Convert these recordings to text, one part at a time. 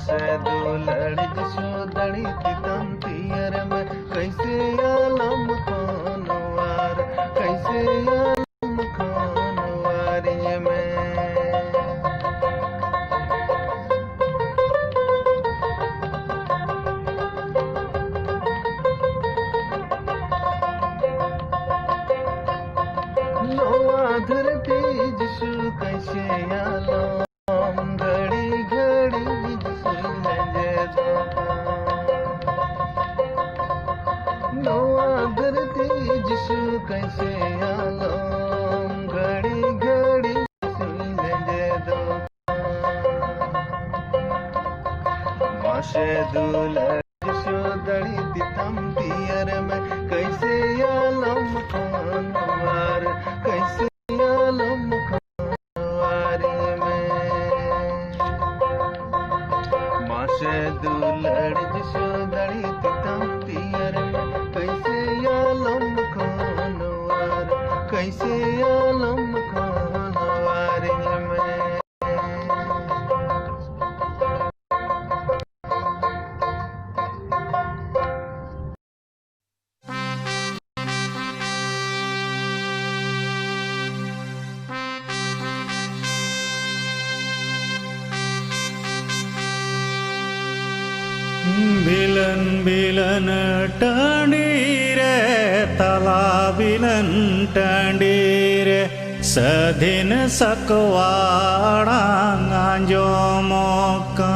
मासे दुलड़ी जसोदड़ी तितम तियर में कैसे आलम खानवार कैसे आलम खानवार ये में धरती जिसु कैसे आलम घड़ी घड़ी जिसु लगे नोआ धरती जिसु कैसे आलम घड़ी घड़ी जिसु लगे माशे दुलड़ जिसु दड़ी तितम तियर में कैसे आलम खानवार कैसे दुलड़ी जसोदड़ी तितम तियर में कैसे आलम खानवार कैसे आलम खानवार में बिलन बिलन टंडीरे तला बिलन टंडीरे सदिन सकवाड़ा गांजो मोका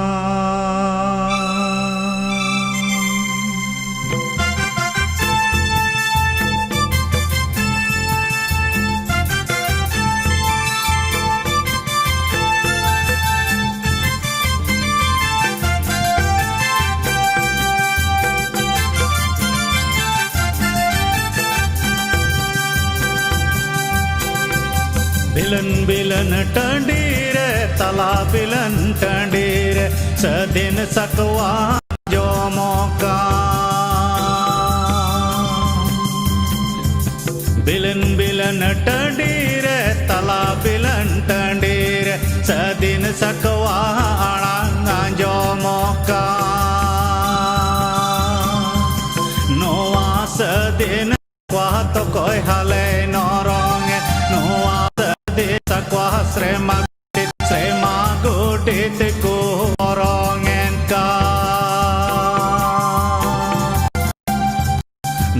बिलन बिलन टंडीरे तला बिलन टंडीरे सदिन सकवा जो मौका बिलन बिलन टंडीरे तला बिलन टंडीरे सदिन सकवा जो मौका नोआ सदिन क्वा तो कोई हाले नौरोंगे नोआ sakwa srema godit ko orongen ka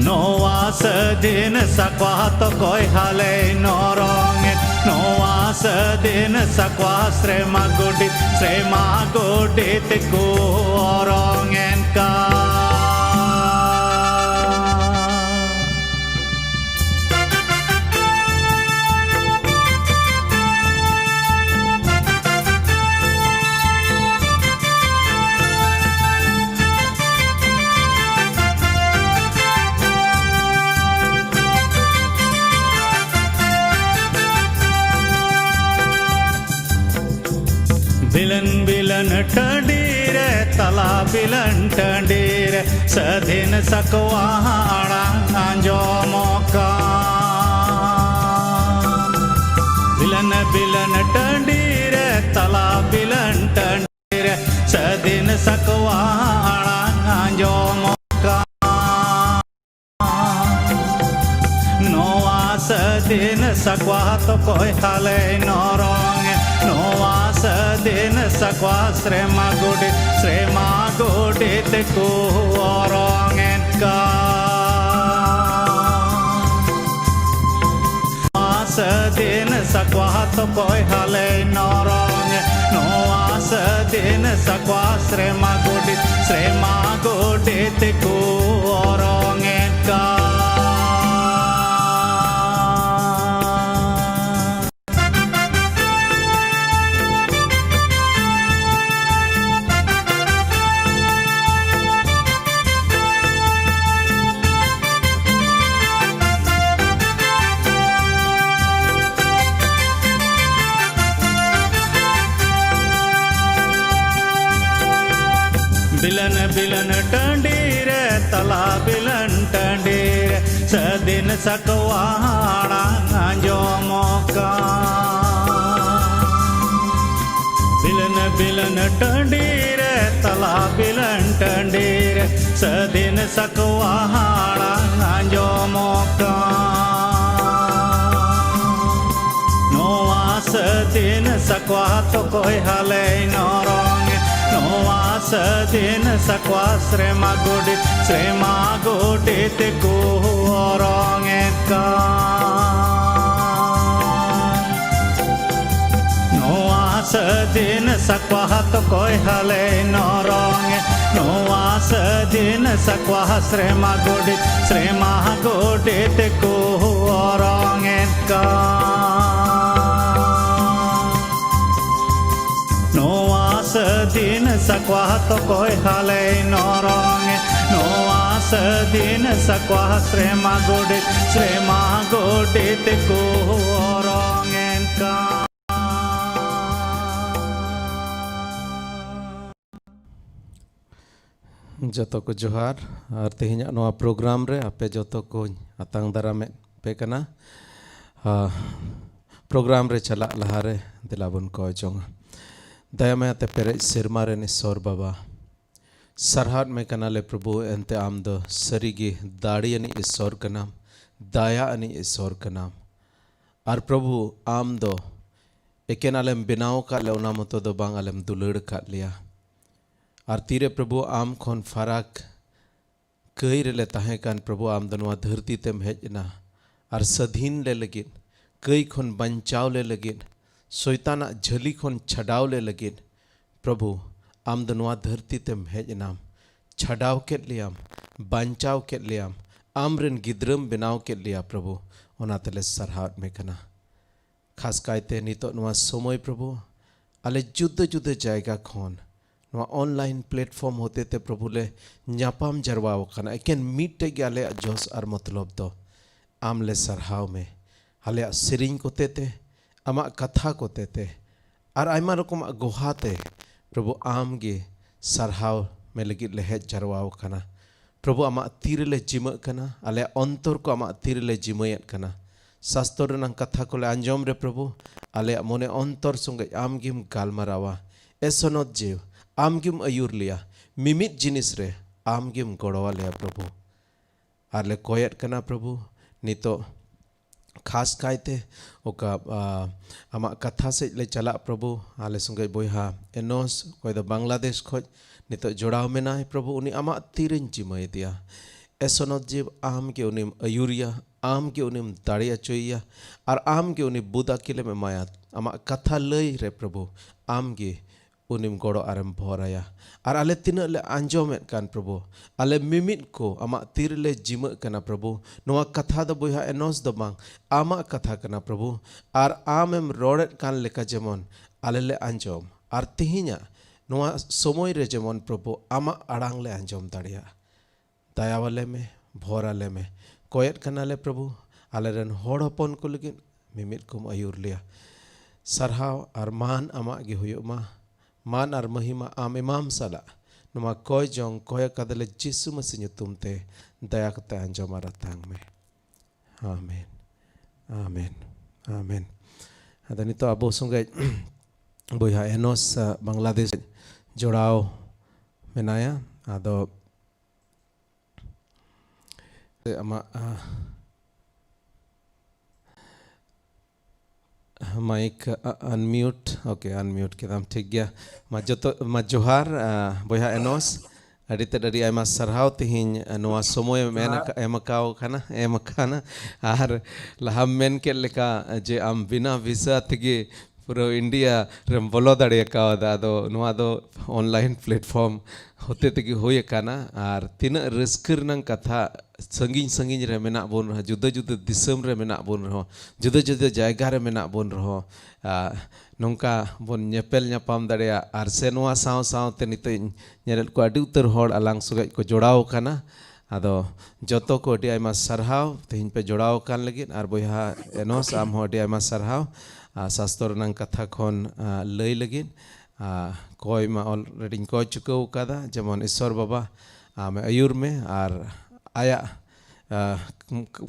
noa sedin sakwa to koi hale norongen noa sedin sakwa srema godit ko orongen ka बिलन बिलन टंडीरे तला बिलन टंडीरे सदिन सकवाड़ा गांजो मौका बिलन बिलन टंडीरे तला बिलन टंडीरे सदिन सकवाड़ा गांजो मौका नोआ सदिन सकवा तो कोई हाले नौरोंगे नोआ सदिन सकवा srema godit ku orongen ka sedin sakwa to koi hale noronge noa sedin sakwa srema godit ku orongen ka बिलन बिलन टंडीरे तला बिलन टंडीरे सदिन सकवाड़ा गांजो मौका बिलन बिलन टंडीरे tala bilan tandire sedin sakwahana anjomoka noa sedin sakwato koi halei norong noa sedin sakwa srema godit ku orong eka sedin sakwa to koi hale norong noa sedin sakwa srema godit ku orong eka noa sedin sakwa to koi hale norong noa sedin sakwa srema godit ku orong eka joto ko johar ar tehinya noa program re ape joto ko atang darame pe kana program re chala lahare dilabun ko jong daya me ate pere sirma re ni sor baba sarhat me kana le prabhu ente amdo sarigi dadi ani isor kanam daya ani isor kanam ar prabhu amdo ekenalem binau ka leona moto do bang alem dulur ka liya ar tire prabhu am khon farak kei rele tahe kan prabhu am danwa dhārti tem hejna ar sadhin le lagin kei khon banchaw le lagin soitana jhali khon chadaw le lagin prabhu am danwa dhārti tem hejna chadaw ket liam banchaw ket liam amren gidram binaw ket liya prabhu ona tele sarhat me kana khas kaite nito nwa somoy prabhu ale juda juda jayga khon online platform होते थे प्रभु ले न्यापाम जरवाव खाना एकेन मीटे गयाले जोस और मतलब दो आमले सरहाव में हाले सिरिंग कोते थे अमा कथा कोते थे और आयमा रकम गोहाते प्रभु आम गे सरहाव में लगी लेहे जरवाव खाना प्रभु अमा तीरले जिम खाना आले अंतर को अमा तीरले जिमयत खाना शास्त्र रंग कथा को ले अंजम रे प्रभु आले मोने अंतर संगे आम गिम गालमरावा एसोनोत जिव आम गिम अयुर लिया मिमित जिनिस रे आम गिम गड़वा लिया प्रभु आले कोयत कना प्रभु नितो खास कायते ओका आमा कथा से ले चला प्रभु आले संगे बोहा एनोस कोई दो बांग्लादेश खोज नितो जोड़ाव में ना है प्रभु उन्हीं आमा तीरन जिमय दिया एसोनोत जीव आम के उन्हीं अयुरिया आम के उन्हीं दाड़िया चोइया और आम के उन्हीं बुदा किले में माया आमा कथा लय रे प्रभु आम के उनिम गोड़ो आरम भोराया और आले तिना ले अंजोमेत कान प्रभु आले मिमित को आमा तीरले जिम कना प्रभु नोआ कथा दो बोहा एनोस दो बांग आमा कथा कना प्रभु और आमेम रोड़ेत कान लेका जेमन आले ले अंजोम और तिहिना नोआ समय रे जेमन प्रभु आमा अड़ांग ले अंजोम दाड़िया दया वाले में भोराले में कोयत कना ले प्रभु आले रन होड़ हपन को लगिन मिमित कुम अयुर लिया सरहाव और मान आमा गे हुयुमा मान और महिमा आम इमाम सला नुमा कोई जोंग कोय कदले जिसु मसीह तुमते दया करते अंजो मारा तांग में आमीन आमीन आमीन अदनी तो अबो संगे बोया एनोस बांग्लादेश जोड़ाव मेनाया आदो अमा माइक अनम्यूट ओके अनम्यूट के दाम ठीक गया मा जोहार बोया एनोस अड़ी ते अड़ी आयमा सरहाव तिहिन नोआ समय मेन एमकाव खाना एमखाना आर लहाम मेन के लेका जे आम बिना वीसा तगे पूरा इंडिया रम बोलो दाड़े कावदा दो नोआ दो ऑनलाइन प्लेटफॉर्म होते तगे होय काना आर तिना रस्कर नंग कथा संगिन संगिन रे मेना बोन रहा जुदा जुदा दिसम रे मेना बोन रहो जुदा जुदा जायगा रे मेना बोन रहो नोंका बोन नेपेल ᱧᱟᱯᱟᱢ दाड़ेया आर से नोआ साव साव ते निते ñerel को अडी उतर होड़ अलांग सुगै को जोड़ाव काना आदो जतो को अडी आयमा सरहाव तेहिन पे जोड़ाव कान लगिन आर बोया एनोस आम हो अडी आयमा सरहाव शास्त्र नंग कथा खन लई लगिन कोई मा ऑलरेडी को चुकौ कादा जेमन ईश्वर बाबा आमे अयुर में आर आया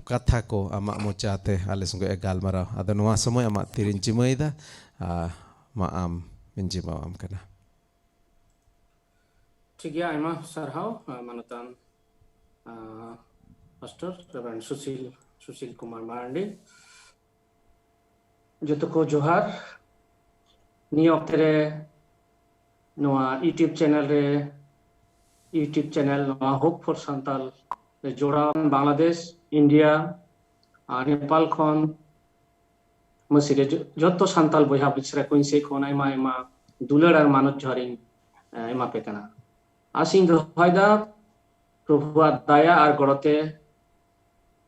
कथा को आमा मुचाते आले संगे गालमारा आदो नोआ समय आमा तिरिन जिमैदा मा आम मिनजिमा आम कना ठीक गया आयमा सरहाव मानतान पास्टर रेवरेंड सुशील कुमार मारांडी जोतो को जोहार निया ऑक्टे रे नोआ यूट्यूब चैनल नोआ होप फॉर संताल रे जोड़ा बांग्लादेश इंडिया नेपाल खन मसिरे जोतो संताल बयहा बिसरा कोइन से खन आयमा दुलड़ आर मानुष झरिं एमा पेकना आसिंग दोहायदा प्रभुआ दाया आर गड़ते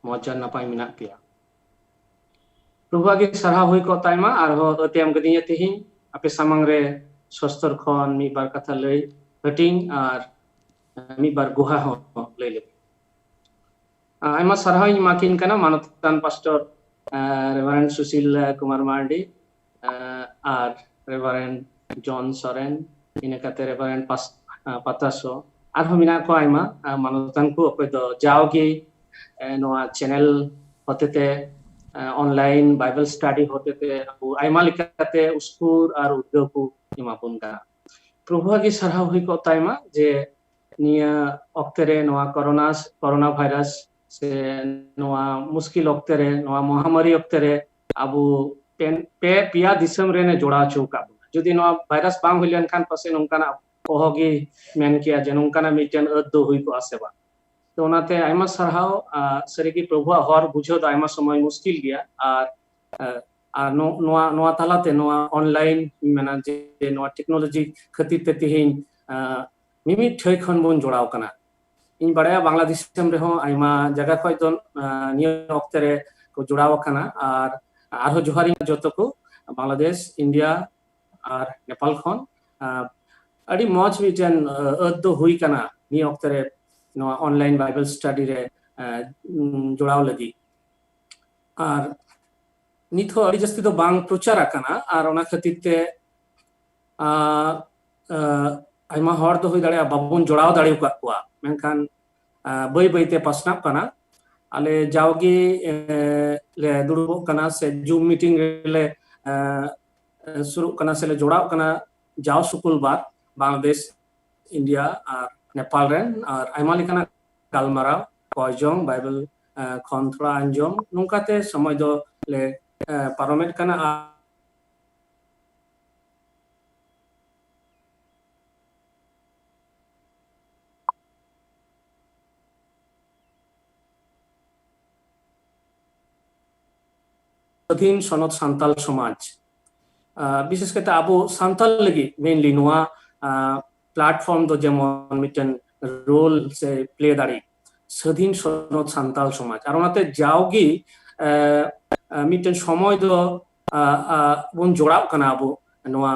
मजा नपाय मिनाक पेया प्रभुआ के सरहा हुई को ताइमा आर हो अतेम गदिया तिहिं आपे सामंग रे सस्तर खन मी बार कथा लई हटिंग आर मी बार गुहा हो लई ले आइमा सरहा इ माकिन कना मानतान पास्टर रेवरेंड सुशील कुमार मार्डी आर रेवरेंड जॉन सोरेन इने कते रेवरेंड पातासो आर मिना को आइमा मानतान को अकोय दो जाओगे नोआ चैनल होतेते ऑनलाइन बाइबल स्टडी होतेते आइमा लिकाते स्कूल आर उद्योग को इमापुन का प्रभु की सरहा हुई को ताइमा जे निया ऑक्टेरे नोआ कोरोना वायरस से नोआ मुश्किल ऑक्टेरे नोआ महामारी ऑक्टेरे अबु पे पिया दिसम रे ने जोड़ा चौका जुदी नोआ वायरस बांग हुइलन खान पसे नोंकाना ओहोगी मेन किया जे नोंकाना मिटन अद्दो हुई को आसेबा तो ओनाते आइमा सरहाव सरिकी प्रभु हर बुझो द आइमा समय मुश्किल गया आर नोआ तालाते नोआ ऑनलाइन मेना जे नोआ टेक्नोलॉजी खातिर ते तिहिं मिमि ठै खन बन जोड़ाव कना इन बड़ाया बांग्लादेश रे हो आइमा जगह खय दन निया ऑक्टे रे को जोड़ाव कना आर हो जोहारी जतो को बांग्लादेश इंडिया आर नेपाल खन अडी मौज मिटन अद्दो हुई कना निया ऑक्टे रे नोआ ऑनलाइन बाइबल स्टडी रे जोड़ाव लगी आर नित हो अड़ी जस्ती तो बांग प्रचार आकना आर ओना खातिर ते आइमा हर दो हुई दाड़े बाबुन जोड़ाव दाड़े का कुआ मेनखान बई बईते पासनाप कना आले जाओगी ले दुड़ुबो कना से जूम मीटिंग ले शुरू कना से ले जोड़ाव कना जाओ सुकुल बार बांग्लादेश इंडिया आर नेपाल रेन आर आइमा लेकाना गालमाराव कयजों बाइबल खन थोड़ा अंजम नुकाते समय दो ले पारोमेट कना अधीन सनत सांताल समाज विशेष करते अब सांताल लगी मेनली नोआ प्लेटफॉर्म दो जेमन मिटन रोल से प्ले दाड़ी स्वाधीन सनत सांताल समाज और ओनाते जाओगी मिटन समय दो बन जोड़ाव कना अब नोआ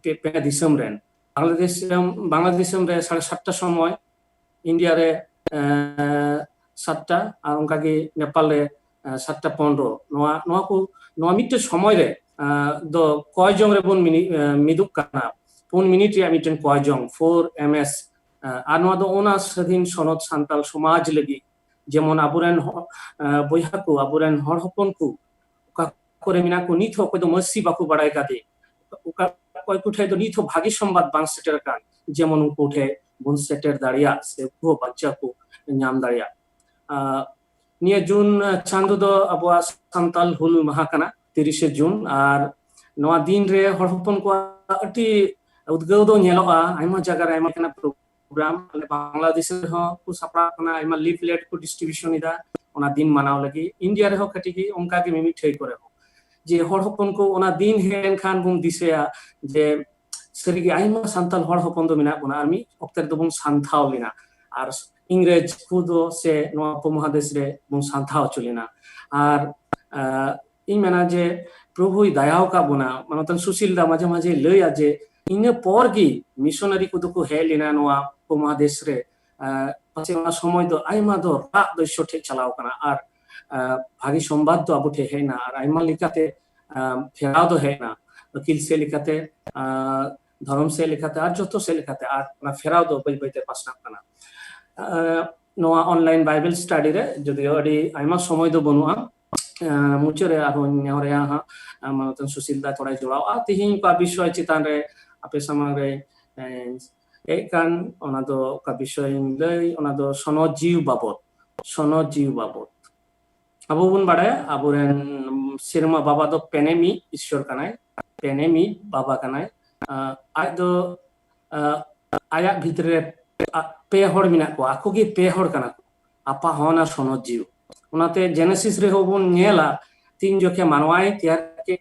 पे दिसम रेन बांग्लादेश रे 7:30 समय इंडिया रे 7टा और उनका की नेपाल रे 7:15 नोआ मिटन समय रे दो कयजों रे बन मिदुक कना 4 मिनिट या मिटन कयजों 4 ms आर नोआ दो ओना स्वाधीन सनत सांताल समाज लगी जेमन आबुरेन बयहा को आबुरेन हर हपन को का करे मिना को निथ को दो मसी बाकु बड़ाई कादे उका कोई कुठे तो निथ भागी संवाद बांग सेटर कान जेमन उठे बन सेटर दाड़िया से को बच्चा को नाम दाड़िया निया जून चांदो दो अबुआ संताल हुल माहा कना 30 जून आर नोआ दिन रे हर हपन को अति उद्गव दो नेलोआ आइमा जगह आइमा कना प्रोग्राम बांग्लादेश हो को सपरा कना आइमा लीफलेट को डिस्ट्रीब्यूशन इदा ओना दिन मनाव लगी इंडिया रे हो कटिगी उनका के मिमी ठई करे हो जे हर हपन को ओना दिन हेन खान बुम दिसेया जे सरिगे आइमा संताल हर हपन दो मिना बुना आर्मी ऑक्टर दो बुम संथाव लिना आर इंग्रेज खुदो से नोआ उपमहादेश रे बुम संथाव चलिना आर इन मेना जे प्रभु दयाव का बुना मानतन सुशील दा माजे माजे लया जे इन पर की मिशनरी को दुको हेलिना नोआ उपमहादेश रे पछे ओना समय दो आइमा दो रात दो छोटे चलाव कना आर भागी संवाद दो अबुठे हेना आर आइमा लिकाते फेराव दो हेना वकील से लिकाते धर्म से लिकाते आर जतो से लिकाते आर ना फेराव दो बई बईते पासना कना नोआ ऑनलाइन बाइबल स्टडी रे जदि अडी आइमा समय दो बनुआ मुचरे आरो न्यारे हा मानतन सुशील दा थोड़ा जोड़ाव तिहिं का विषय चितान रे आपे समंग रे kan ona do ka bishoy lay ona do Sonot Jiu babot abo bun badaya aburen sirma baba do penemi ishwar kanai penemi baba kanai aj do ayak bhitre pe hor mina ko ako gi pe hor kana apa hona Sonot Jiu onate Genesis re hobun nyela tin jokhe manwai tiar ke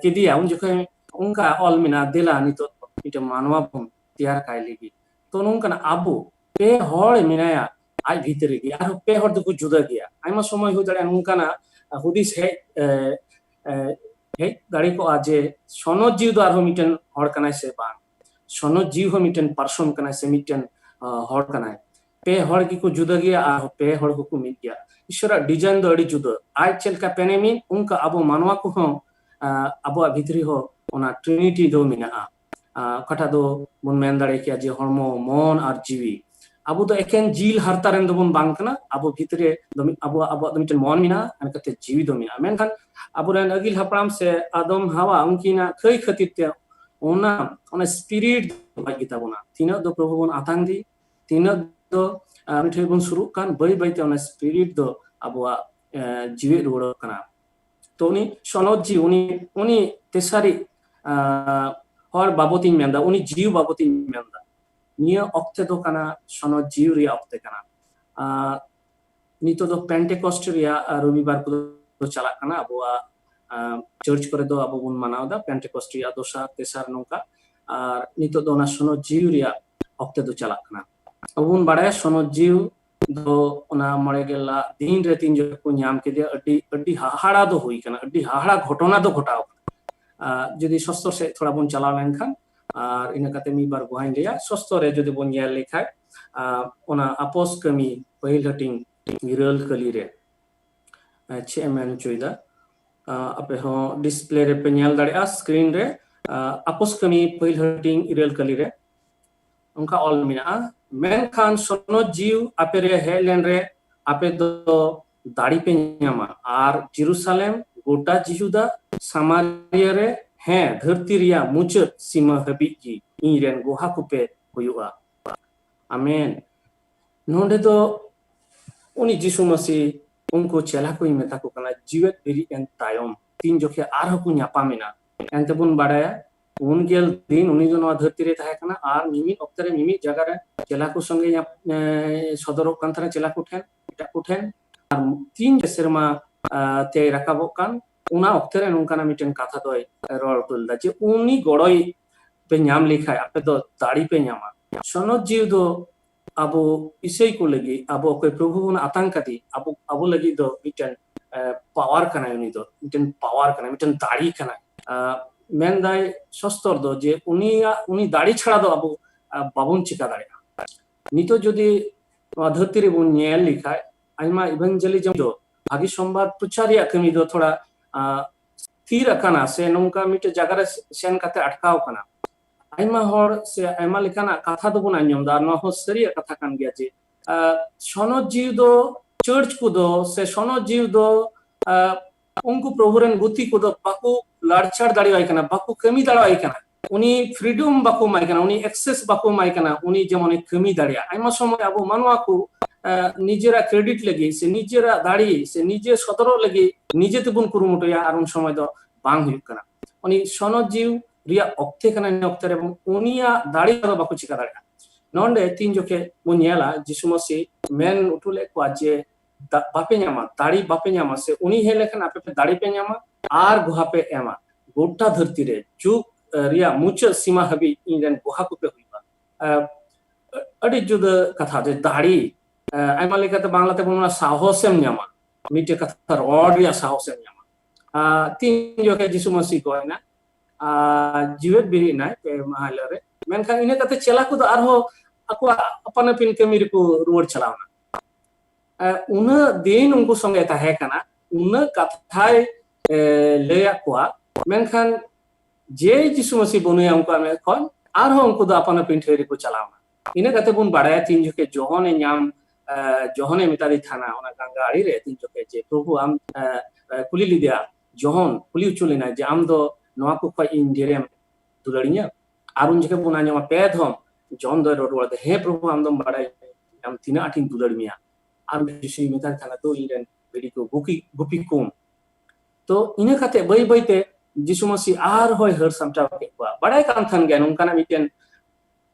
kedia un jokhe unka ol mina dela nito ita manwa bun tiar kai legi to nungkana abu pe hor minaya aj bhitre gi ar pe hor do juda gya aima somoy hu dare nungkana hudis he dari ko aje Sonot Jiu do arho miten hor kanai se bang Sonot Jiu ho miten person kanai se miten hor kanai pe hor gi ko juda gya ar pe hor ko mid gya ishora design do adi juda aj chelka penemi unka abo manwa ko ho abo bhitri ho ona trinity do mina kata do bon men dare ki aje hormo mon ar jiwi abu do eken jil hartaren do bon bang kana abo bhitre abo do miten mon mina an kate jiwi do mina menkhan aburan agil hapram se Adam Hawa unkina khoi khatir te ona spirit bagita bona tina do prabhu bon atang di tina do mithe bon suru kan bai bai te ona spirit do abwa jiwi ro kana to uni Sonot Jiu uni tesari hor babotin menda uni jiu babotin menda niya okte do kana Sonot Jiu ria okte kana nito do Pentecost ria robibar ko chalak kana abwa church kore do abo bun manaw da Pentecost ria dosa tesar nongka ar nito do na Sonot Jiu ria okte do chalak kana abun badaya Sonot Jiu do ona mare gela din re tin jo ko nyam ke dia adi hahara do hui kana adi hahara ghotona do ghotaw jodi sostor se thoda bon chala menkhan ar ina kate mi bar gohain leya sostore jodi bon yel lekhai ona Aposkāmi pahil hating iral kali re che men choida ape ho display re pe nyal dare screen re Aposkāmi pahil hating iral kali re unka all mina Menkhan Sonot Jiu apere hec'lenre ape do daṛepe ńama ar Jerusalem goṭa Jihudạ Samariāre dhārti ria mucātʼ simạ hạbic'ge ińren gohakope hoyok'a amen nonde do uni Jisu Masi unko chela ko meta ko kana jiwet beri en tayom tin jokhe ar ko nyapamena ente bun badaya ungel din uni do noa dhārti re tahe kana ar mimi oktare mimi jaga re chela ko songe sodorok kan thara chela ko ten ar tin serma te rakabok kan una oktare nungkana miten katha doy ror tulda je uni goroi pe nyam likhai ape do daṛepe ńama Sonot Jiu do abo isei ko lagi abo ko prabhu na atankati abo lagi do miten power kana uni do miten power kana miten dari kana mendai sostor do je uni dari chhara do abo babun chika dare nito jodi dhārti re bon nyel likhai aima evangelism do agi sombad puchariya kami do thoda thir akana se nongka mite jagare sen kate atkaw kana aima hor se aima lekana katha do bon anjom da no ho sariya katha kan gya je Sonot Jiu do church ko do se Sonot Jiu do unku prabhuren guti ko do baku larchar dariwai kana baku kami dariwai kana uni freedom baku mai kana uni access baku mai kana uni jemon kami daria aima somoy abo manwa ko নিজেরা credit লাগি সে নিজেরা দাড়ি সে নিজে সদর লাগি নিজে তেবুন কুরুমুটয়া আর উন সময় দ বাং হুয়ুক কানা উনি Sonot Jiu রিয়া অক্তে কানা অক্তরে এবং উনিয়া দাড়ি দ বাকু চিকা দাড়া নন্ডে তিন জোকে moon নেলা Jisu Masi men utule ko aje bape ńama দাড়ি bape ńama se uni he lekhan ape daṛepe ńama ar gohape ema goṭa dhārti re juk Riya mucātʼ simạ hābic'ge ińren gohakope huiba adi juda katha je daড়ি aima lekate banglate bonona sahosem ńama mite katha rod ria sahosem ńama tin joke Jisu Masi ko na jiwet biri nai pe mahalare menkhan ine kate chela ko do arho aku apana pin kami ko ruwar chalawna una din unku songe tahe kana una kathai leyak ko menkhan je Jisu Masi bonuya unku ame kon arho unku do apana pin theri ko chalawna ine kate bun badaya tin joke johone nyam johone mitadi thana ona ganga ari re tin joke je prabhu am kuli lidia johon kuli uchulina je am do noa ko khoi indirem dularinya arun joke bun anyama pedhom ᱡᱚᱱ ᱫᱚᱭ ᱨᱚᱲ ᱨᱩᱣᱟᱹᱲ ᱟᱫᱮ, ᱦᱮᱸ ᱯᱨᱚᱵᱷᱩ ᱟᱢ ᱫᱚᱢ ᱵᱟᱲᱟᱭ ᱟᱢ ᱛᱤᱱᱟᱹᱜ ᱟᱸᱴᱤᱧ ᱫᱩᱞᱟᱹᱲ ᱢᱮᱭᱟ, ᱟᱨ ᱡᱤᱥᱩᱭ ᱢᱮᱛᱟᱭ ᱠᱟᱱᱟ ᱫᱩ ᱤᱧᱨᱮᱱ ᱵᱷᱤᱰᱤ ᱠᱚ ᱜᱩᱯᱤ ᱠᱚᱢ᱾ ᱛᱚ ᱤᱱᱟᱹ ᱠᱟᱛᱮ ᱵᱟᱹᱭ ᱵᱟᱹᱭᱛᱮ ᱡᱤᱥᱩ ᱢᱟᱥᱤ ᱟᱨᱦᱚᱸᱭ ᱦᱟᱹᱨ ᱥᱟᱢᱴᱟᱣ ᱠᱮᱫ ᱠᱚᱣᱟ᱾ ᱵᱟᱲᱟᱭ ᱠᱟᱱ ᱛᱟᱦᱮᱱ ᱜᱮᱭᱟ ᱱᱚᱝᱠᱟᱱᱟᱜ ᱢᱤᱫᱴᱮᱱ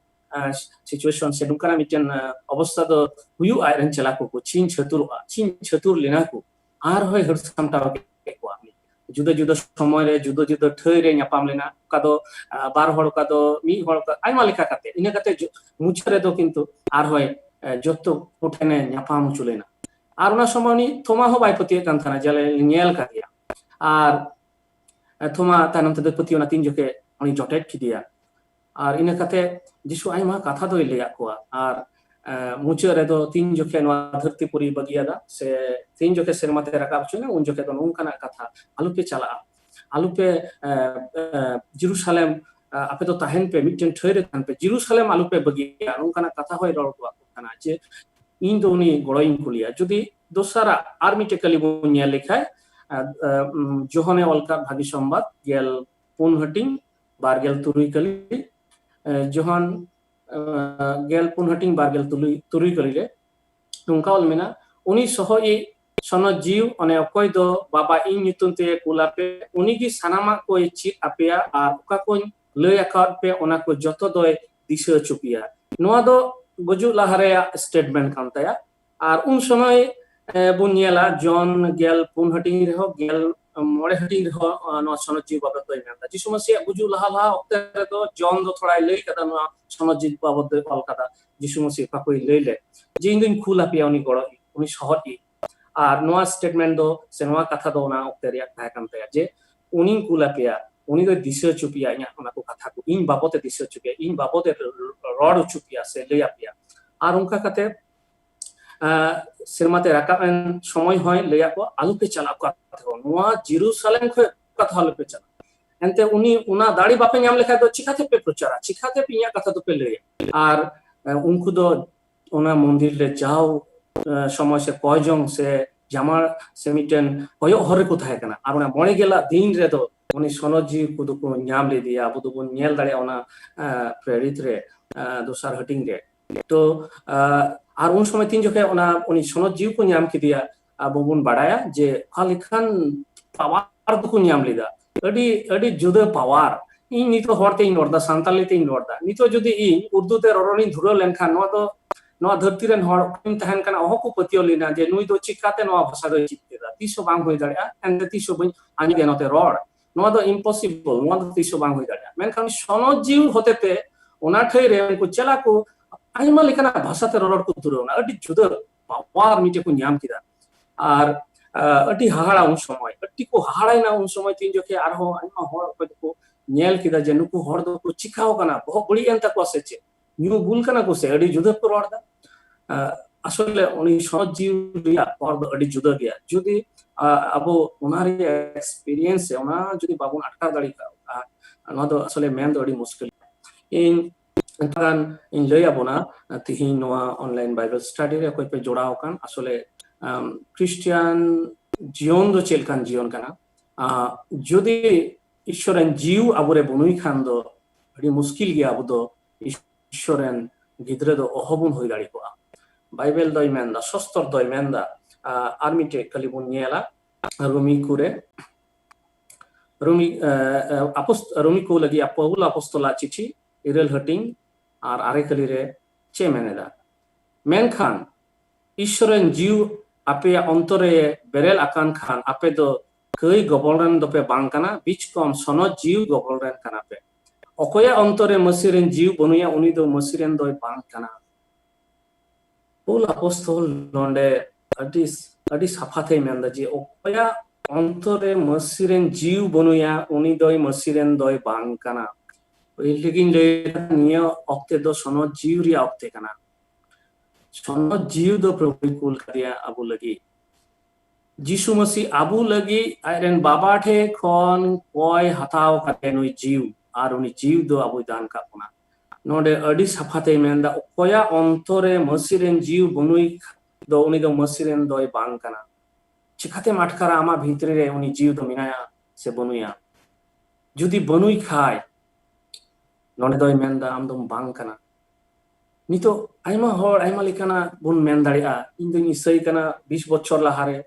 ᱥᱤᱪᱩᱭᱮᱥᱚᱱ ᱥᱮ ᱱᱚᱝᱠᱟᱱᱟᱜ ᱢᱤᱫᱴᱮᱱ ᱚᱵᱚᱥᱛᱷᱟ ᱫᱚ ᱦᱩᱭᱩᱜᱼᱟ, ᱟᱡᱨᱮᱱ ᱪᱮᱞᱟ ᱠᱚ ᱪᱷᱤᱝ ᱪᱷᱟᱹᱛᱩᱨ ᱞᱮᱱᱟ ᱠᱚ, ᱟᱨᱦᱚᱸᱭ ᱦᱟᱹᱨ ᱥᱟᱢᱴᱟᱣ ᱠᱮᱫ ᱠᱚᱣᱟ᱾ ᱡᱩᱫᱟᱹ ᱡᱩᱫᱟᱹ ᱥᱚᱢᱚᱭ ᱨᱮ ᱡᱩᱫᱟᱹ ᱡᱩᱫᱟᱹ ᱴᱷᱟᱹᱭ ᱨᱮ ᱧᱟᱯᱟᱢ ᱞᱮᱱᱟ, ᱚᱠᱟ ᱫᱚ ᱵᱟᱨ ᱦᱚᱲ, ᱚᱠᱟ ᱫᱚ ᱢᱤᱫ ᱦᱚᱲ, ᱟᱭᱢᱟ ᱞᱮᱠᱟ ᱠᱟᱛᱮ ᱤᱱᱟᱹ ᱠᱟᱛᱮ ᱢᱩᱪᱟᱹᱫ ᱨᱮᱫᱚ ᱠᱤᱱᱛᱩ ᱟᱨᱦᱚᱸᱭ ᱡᱚᱛᱚ ᱠᱚᱴᱷᱮᱱᱮ ᱧᱟᱯᱟᱢ ᱦᱚᱪᱚ ᱞᱮᱱᱟ᱾ ᱟᱨ ᱚᱱᱟ ᱥᱚᱢᱚᱭ ᱩᱱᱤ ᱛᱷᱚᱢᱟ ᱦᱚᱸ ᱵᱟᱭ ᱯᱟᱹᱛᱭᱟᱹᱜ ᱠᱟᱱ ᱛᱟᱦᱮᱱᱟ, ᱡᱮ ᱧᱮᱞ ᱠᱟᱫᱮᱭᱟ᱾ ᱟᱨ ᱛᱷᱚᱢᱟ ᱛᱟᱭᱱᱚᱢ ᱛᱮᱫᱚ ᱯᱟᱹᱛᱭᱟᱹᱣ ᱮᱱᱟ ᱛᱤᱱ ᱡᱚᱠᱷᱮᱡ ᱩᱱᱤ ᱡᱚᱴᱮᱫ ᱠᱮᱫᱮᱭᱟ᱾ ᱟᱨ ᱤᱱᱟᱹ ᱠᱟᱛᱮ ᱡᱤᱥᱩ ᱟᱭᱢᱟ ᱠᱟᱛᱷᱟ ᱫᱚᱭ ᱞᱟᱹᱭᱟᱫ ᱠᱚᱣᱟ᱾ ᱟᱨ ᱢᱩᱪᱟᱹᱫ ᱨᱮᱫᱚ ᱛᱤᱱ ᱡᱚᱠᱷᱮᱡ ᱱᱚᱣᱟ ᱫᱷᱟᱹᱨᱛᱤ ᱯᱩᱨᱤ ᱵᱟᱹᱜᱤᱭᱟᱫᱟ ᱥᱮ ᱛᱤᱱ ᱡᱚᱠᱷᱮᱡ ᱥᱮᱨᱢᱟ ᱛᱮ ᱨᱟᱠᱟᱵ ᱦᱚᱪᱚᱭᱮᱱᱟ, ᱩᱱ ᱡᱚᱠᱷᱮᱡ ᱫᱚ ᱱᱚᱝᱠᱟᱱᱟᱜ ᱠᱟᱛᱷᱟ, ᱟᱞᱚᱯᱮ ᱪᱟᱞᱟᱜᱼᱟ, ᱟᱞᱚᱯᱮ ᱡᱮᱨᱩᱥᱟᱞᱮᱢ ᱟᱯᱮ ᱫᱚ ᱛᱟᱦᱮᱱ ᱯᱮ, ᱢᱤᱫᱴᱮᱱ ᱴᱷᱟᱹᱭ ᱨᱮ ᱛᱟᱦᱮᱱ ᱯᱮ, ᱡᱮᱨᱩᱥᱟᱞᱮᱢ ᱟᱞᱚᱯᱮ ᱵᱟᱹᱜᱤᱭᱟ, ᱱᱚᱝᱠᱟᱱᱟᱜ ᱠᱟᱛᱷᱟ ᱦᱚᱸᱭ ᱨᱚᱲ ᱠᱚᱣᱟ ᱠᱟᱱᱟ ᱡᱮ ᱤᱧ ᱫᱚ ᱩᱱᱤ ᱜᱚᱲᱚᱧ ᱠᱩᱞᱤᱭᱟ᱾ ᱡᱩᱫᱤ ᱫᱚᱥᱟᱨᱟᱜ ᱟᱨ ᱢᱤᱫᱴᱮᱡ ᱠᱟᱹᱞᱤ ᱵᱚᱱ ᱧᱮᱞ ᱞᱮᱠᱷᱟᱡ, ᱡᱳᱦᱟᱱᱮ ᱚᱞ ᱠᱟᱜ ᱵᱷᱟᱹᱜᱤ ᱥᱚᱢᱵᱟᱫ 14 ᱦᱟᱹᱴᱤᱧ 27 ᱠᱟᱹᱞᱤ, ᱡᱳᱦᱟᱱ 14 ᱦᱟᱹᱴᱤᱧ 27 ᱠᱟᱹᱞᱤ ᱨᱮ ᱱᱚᱝᱠᱟ ᱚᱞ ᱢᱮᱱᱟᱜᱼᱟ, ᱩᱱᱤ ᱥᱚᱦᱚᱭᱤᱡ ᱥᱚᱱᱚᱛ ᱡᱤᱣ ᱚᱱᱮ ᱚᱠᱚᱭ ᱫᱚ ᱵᱟᱵᱟ ᱤᱧ ᱧᱩᱛᱩᱢ ᱛᱮ ᱠᱩᱞᱟᱯᱮ, ᱩᱱᱤᱜᱮ ᱥᱟᱱᱟᱢᱟᱜ ᱠᱚᱭ ᱪᱮᱫ ᱟᱯᱮᱭᱟ ᱟᱨ ᱚᱠᱟ ᱠᱚᱧ ᱞᱟᱹᱭ ᱟᱠᱟᱫ ᱯᱮ ᱚᱱᱟ ᱠᱚ ᱡᱚᱛᱚ ᱫᱚᱭ ᱫᱤᱥᱟᱹ ᱦᱚᱪᱚ ᱯᱮᱭᱟ᱾ ᱱᱚᱣᱟ ᱫᱚ ᱜᱩᱡᱩᱜ ᱞᱟᱦᱟ ᱨᱮᱭᱟᱜ ᱥᱴᱮᱴᱢᱮᱱᱴ ᱠᱟᱱ ᱛᱟᱭᱟ᱾ ᱟᱨ ᱩᱱ ᱥᱚᱢᱚᱭ ᱵᱚᱱᱧᱮᱞᱟ ᱡᱚᱱ 14 ᱦᱟᱹᱴᱤᱧ ᱨᱮᱦᱚᱸ 9 ᱦᱟᱹᱴᱤᱧ ᱨᱮᱦᱚᱸ ᱱᱚᱣᱟ ᱥᱚᱱᱚᱛ ᱡᱤᱣ ᱵᱟᱵᱚᱫ ᱫᱚᱭ ᱢᱮᱱᱫᱟ᱾ ᱡᱤᱥᱩ ᱢᱟᱥᱤᱭᱟᱜ ᱜᱩᱡᱩᱜ ᱞᱟᱦᱟ ᱚᱠᱛᱮ ᱨᱮᱫᱚ ᱡᱚᱱ ᱫᱚ ᱛᱷᱚᱲᱟᱭ ᱞᱟᱹᱭ ᱠᱟᱫᱟ, ᱱᱚᱣᱟ ᱥᱚᱱᱚᱛ ᱡᱤᱣ ᱵᱟᱵᱚᱫ ᱫᱚᱭ ᱚᱞ ᱠᱟᱫᱟ᱾ ᱡᱤᱥᱩ ᱢᱟᱥᱤ ᱚᱠᱟ ᱠᱚᱭ ᱞᱟᱹᱭ ᱞᱮᱫ ᱡᱮ ᱤᱧ ᱫᱩᱧ ᱠᱩᱞ ᱟᱯᱮᱭᱟ ᱩᱱᱤ ᱜᱚᱲᱚ, ᱩᱱᱤ ᱥᱚᱦᱚᱫᱤᱡ᱾ ᱟᱨ ᱱᱚᱣᱟ ᱥᱴᱮᱴᱢᱮᱱᱴ ᱫᱚ ᱥᱮ ᱱᱚᱣᱟ ᱠᱟᱛᱷᱟ ᱫᱚ ᱚᱱᱟ ᱚᱠᱛᱮ ᱨᱮᱭᱟᱜ ᱛᱟᱦᱮᱸ ᱠᱟᱱ ᱛᱟᱭᱟ ᱡᱮ ᱩᱱᱤᱧ ᱠᱩᱞ ᱟᱯᱮᱭᱟ, ᱩᱱᱤ ᱫᱚᱭ ᱫᱤᱥᱟᱹ ᱦᱚᱪᱚ ᱯᱮᱭᱟ ᱤᱧᱟᱹᱜ ᱚᱱᱟ ᱠᱚ ᱠᱟᱛᱷᱟ ᱠᱚ, ᱤᱧ ᱵᱟᱵᱚᱫ ᱮ ᱫᱤᱥᱟᱹ ᱦᱚᱪᱚ ᱯᱮᱭᱟ, ᱤᱧ ᱵᱟᱵᱚᱫ ᱮ ᱨᱚᱲ ᱦᱚᱪᱚ ᱯᱮᱭᱟ ᱥᱮ ᱞᱟᱹᱭ ᱟᱯᱮᱭᱟ᱾ ᱟᱨ ᱚᱱᱠᱟ ᱠᱟᱛᱮ ᱥᱮᱨᱢᱟ ᱛᱮ ᱨᱟᱠᱟᱵ ᱮᱱ ᱥᱚᱢᱚᱭ ᱦᱚᱸᱭ ᱞᱟᱹᱭᱟᱫ ᱠᱚᱣᱟ ᱟᱞᱚᱯᱮ ᱪᱟᱞᱟᱜ ᱠᱚ, ᱱᱚᱣᱟ ᱡᱮᱨᱩᱥᱟᱞᱮᱢ ᱠᱷᱚᱡ ᱠᱟᱛᱷᱟ ᱟᱞᱚᱯᱮ ᱪᱟᱞᱟᱜ᱾ ᱮᱱᱛᱮ ᱩᱱᱤ ᱚᱱᱟ ᱫᱟᱲᱮ ᱵᱟᱯᱮ ᱧᱟᱢ ᱞᱮᱠᱷᱟᱡ ᱫᱚ ᱪᱤᱠᱟᱛᱮᱯᱮ ᱯᱨᱚᱪᱟᱨᱟ, ᱪᱤᱠᱟᱛᱮ ᱤᱧᱟᱹᱜ ᱠᱟᱛᱷᱟ ᱫᱚᱯᱮ ᱞᱟᱹᱭᱟ᱾ ᱟᱨ ᱩᱱᱠᱩ ᱫᱚ ᱚᱱᱟ ᱢᱚᱱᱫᱤᱨ ᱨᱮ ᱡᱟᱣ ᱥᱚᱢᱚᱭ ᱥᱮ ᱠᱚᱭᱡᱚᱝ ᱥᱮ ᱡᱟᱢᱟ ᱥᱮ ᱢᱤᱫᱴᱮᱱ ᱦᱚᱭᱚᱜ ᱦᱚᱨ ᱨᱮᱠᱚ ᱛᱟᱦᱮᱸ ᱠᱟᱱᱟ᱾ ᱟᱨ ᱚᱱᱟ 9 ᱜᱮᱞᱟᱜ ᱫᱤᱱ ᱨᱮᱫᱚ ᱩᱱᱤ ᱥᱚᱱᱚᱛ ᱡᱤᱣ ᱠᱚᱫᱚ ᱠᱚ ᱧᱟᱢ ᱞᱮᱫᱮᱭᱟ᱾ ᱟᱵᱚ ᱫᱚᱵᱚᱱ ᱧᱮᱞ ᱫᱟᱲᱮᱭᱟᱜᱼᱟ ᱚᱱᱟ ᱯᱨᱮᱨᱤᱛ ᱨᱮ ᱫᱚᱥᱟᱨ ᱦᱟᱹᱴᱤᱧ ᱨᱮ᱾ ᱛᱚ ᱟᱨ ᱩᱱ ᱥᱚᱢᱚᱭ ᱛᱤᱱ ᱡᱚᱠᱷᱮᱡ ᱩᱱᱤ ᱥᱚᱱᱚᱛ ᱡᱤᱣ ᱠᱚ ᱧᱟᱢ ᱠᱮᱫᱮᱭᱟ, ᱟᱵᱚ ᱵᱚᱱ ᱵᱟᱲᱟᱭᱟ ᱡᱮ ᱚᱠᱟ ᱞᱮᱠᱟᱱ ᱯᱟᱣᱟᱨ ᱫᱚᱠᱚ ᱧᱟᱢ ᱞᱮᱫᱟ, ᱟᱹᱰᱤ ᱡᱩᱫᱟᱹ ᱯᱟᱣᱟᱨ᱾ ᱤᱧ ᱱᱤᱛᱚᱜ ᱦᱚᱲ ᱛᱮᱧ ᱨᱚᱲ ᱮᱫᱟ, ᱥᱟᱱᱛᱟᱞᱤ ᱛᱮᱧ ᱨᱚᱲ ᱮᱫᱟ, ᱱᱤᱛᱚᱜ ᱡᱩᱫᱤ ᱤᱧ ᱩᱨᱫᱩ te ᱨᱚᱨᱚᱲᱤᱧ ᱫᱷᱩᱨᱟᱹᱣ ᱞᱮᱱᱠᱷᱟᱱ ᱱᱚᱣᱟ ᱫᱷᱟᱹᱨᱛᱤ ᱨᱮᱱ ᱦᱚᱲ ᱛᱟᱦᱮᱱ ᱠᱟᱱᱟ ᱚᱦᱚ ᱠᱚ ᱯᱟᱹᱛᱭᱟᱹᱣ ᱞᱮᱱᱟ ᱡᱮ ᱱᱩᱭ ᱫᱚ ᱪᱤᱠᱟᱛᱮ ᱱᱚᱣᱟ ᱵᱷᱟষᱟ ᱫᱚᱭ ᱪᱮᱫ ᱠᱮᱫᱟ, ᱛᱤᱥ ᱦᱚᱸ ᱵᱟᱝ ᱦᱩᱭ ᱫᱟᱲᱮᱭᱟᱜᱼᱟ, ᱮᱱᱛᱮ ᱛᱤᱥ ᱦᱚᱸ ᱵᱟᱹᱧ ᱟᱸᱡᱚᱢ ᱱᱚᱛᱮ ᱨᱚᱲ, ᱱᱚᱣᱟ ᱫᱚ ᱤᱢᱯᱚᱥᱤᱵᱚᱞ, ᱱᱚᱣᱟ ᱫᱚ ᱛᱤᱥ ᱦᱚᱸ ᱵᱟᱝ ᱦᱩᱭ ᱫᱟᱲᱮᱭᱟᱜᱼᱟ᱾ ᱢᱮᱱᱠᱷᱟᱱ ᱥᱚᱱᱚᱛ ᱡᱤᱣ ᱦᱚᱛᱮᱛᱮ ᱚᱱᱟ ᱴᱷᱟᱹᱭ ᱨᱮ ᱩᱱᱠᱩ ᱪᱮᱞᱟ ᱠᱚ ᱟᱭᱢᱟ ᱞᱮᱠᱟᱱᱟᱜ ᱵᱷᱟষᱟᱛᱮ ᱨᱚᱲ ᱠᱚ ᱫᱷᱩᱨᱟᱹᱣᱱᱟ, ᱟᱹᱰᱤ ᱡᱩᱫᱟᱹ ᱯᱟᱣᱟᱨ ᱢᱤᱫᱴᱮᱡ ᱠᱚ ᱧᱟᱢ ᱠᱮᱫᱟ᱾ ᱟᱨ ᱟᱹᱰᱤ ᱦᱟᱦᱟᱲᱟ ᱩᱱ ᱥᱚᱢᱚᱭ, ᱟᱹᱰᱤ ᱠᱚ ᱦᱟᱦᱟᱲᱟᱭᱱᱟ ᱩᱱ ᱥᱚᱢᱚᱭ ᱛᱤᱱ ᱡᱚᱠᱷᱮᱡ ᱟᱨᱦᱚᱸ ᱟᱭᱢᱟ ᱦᱚᱲ ᱚᱠᱚᱭ ᱫᱚᱠᱚ ᱧᱮᱞ ᱠᱮᱫᱟ ᱡᱮ ᱱᱩᱠᱩ ᱦᱚᱲ ᱫᱚᱠᱚ ᱪᱤᱠᱟᱣ ᱠᱟᱱᱟ, ᱵᱚᱦᱚᱜ ᱵᱟᱹᱲᱤᱡ ᱮᱱ ᱛᱟᱠᱚᱣᱟ ᱥᱮ ᱪᱮᱫ, ᱧᱩ ᱵᱩᱞ ᱠᱟᱱᱟ ᱠᱚ ᱥᱮ ᱟᱹᱰᱤ ᱡᱩᱫᱟᱹ ᱠᱚ ᱨᱚᱲ ᱮᱫᱟ᱾ আসলে উনি সহজ জীব রিয়া পর্ব আᱹᱰᱤ ᱡᱩᱫᱟᱹ ᱜᱮᱭᱟ ᱡᱩᱫᱤ ᱟᱵᱚ ᱚᱱᱟ ᱨᱮᱭᱟᱜ ᱮᱠᱥᱯᱮᱨᱤᱭᱮন্স ᱚᱱᱟ ᱡᱩᱫᱤ ᱵᱟᱵᱚᱱ ᱟᱴᱠᱟᱨ ᱫᱟᱲᱮ ᱠᱟᱜᱼᱟ ᱱᱚᱣᱟ ᱫᱚ আসলে ᱢᱮᱱ ᱫᱚ ᱟᱹᱰᱤ ᱢᱩᱥᱠᱤᱞ ᱤᱧ ᱮᱱᱠᱷᱟᱱ ᱤᱧ ᱞᱟᱹᱭ ᱟᱵᱚᱱᱟ ᱛᱤᱦᱤᱧ ᱱᱚᱣᱟ ᱚᱱᱞᱟᱭᱤন ᱵᱟᱭᱵᱮᱞ ᱥᱴᱟᱰᱤ ᱨᱮ ᱚᱠᱚᱭ ᱯᱮ ᱡᱚᱲᱟᱣ ᱟᱠᱟᱱ আসলে খ্রিস্টান জীবন ᱫᱚ ᱪᱮᱫ ᱞᱮᱠᱟᱱ জীবন ᱠᱟᱱᱟ যদি ঈশ্বরের জীব আবরে বনুই খান ᱫᱚ আᱹᱰᱤ মুশকিল গᱮᱭᱟ আবু ᱫᱚ ঈশ্বরের গিদ্রে ᱫᱚ অহবন হই দাঁড়ি কোয়া বাইবেল দই মেন্দা সস্তর দই মেন্দা আর মিটে খালি বন নিয়েলা রুমি কুরে রুমি কো লাগি পৌল আপস্তলা চিঠি ইরেল হাটিং আর আরে খালি রে চে মেনেদা মেনখান ঈশ্বরের জিউ আপে অন্তরে বেরেল আকান খান আপে দো কই গবলরেন দপে বাংকানা বিচ কম সনদ জিউ গবলরেন কানাপে অকয়া অন্তরে মসিরেন জিউ বনুয়া উনি দো মসিরেন দই বাংকানা পৌল আপস্তল নন্ডে আদি সাফাতে মেন্দা যে অকয়া অন্তরে মসিরেন জিউ বনুয়া উনি দই মসিরেন দই বাংকানা ওই লেগিন লে নিয়া অক্তে দো সনদ জিউ রিয়া অক্তে কানা সনদ জিউ দো প্রভু কুল কারিয়া আবু লাগি যিশু মসি আবু লাগি আইরেন বাবা ঠে খন কয় হাতাও কাতে নই জিউ আর উনি জিউ দো আবু দান কাপনা নডে আদি সাফাতে মেন্দা অকয়া অন্তরে মসিরেন জিউ বনুই দো উনি দো মসিরেন দই বাংকানা চিকাতে মাটকারা আমা ভিতরে রে উনি জিউ দো মিনায়া সে বনুয়া যদি বনুই খায় নডে দই মেন্দা আমদম বাংকানা Nito aima hor aima lekana bun men daᱲᱮᱭᱟᱜᱼᱟ ᱤᱧ ᱫᱚᱧ ᱤᱥᱟᱹᱭ ᱠᱟᱱᱟ 20 বছর লাহারে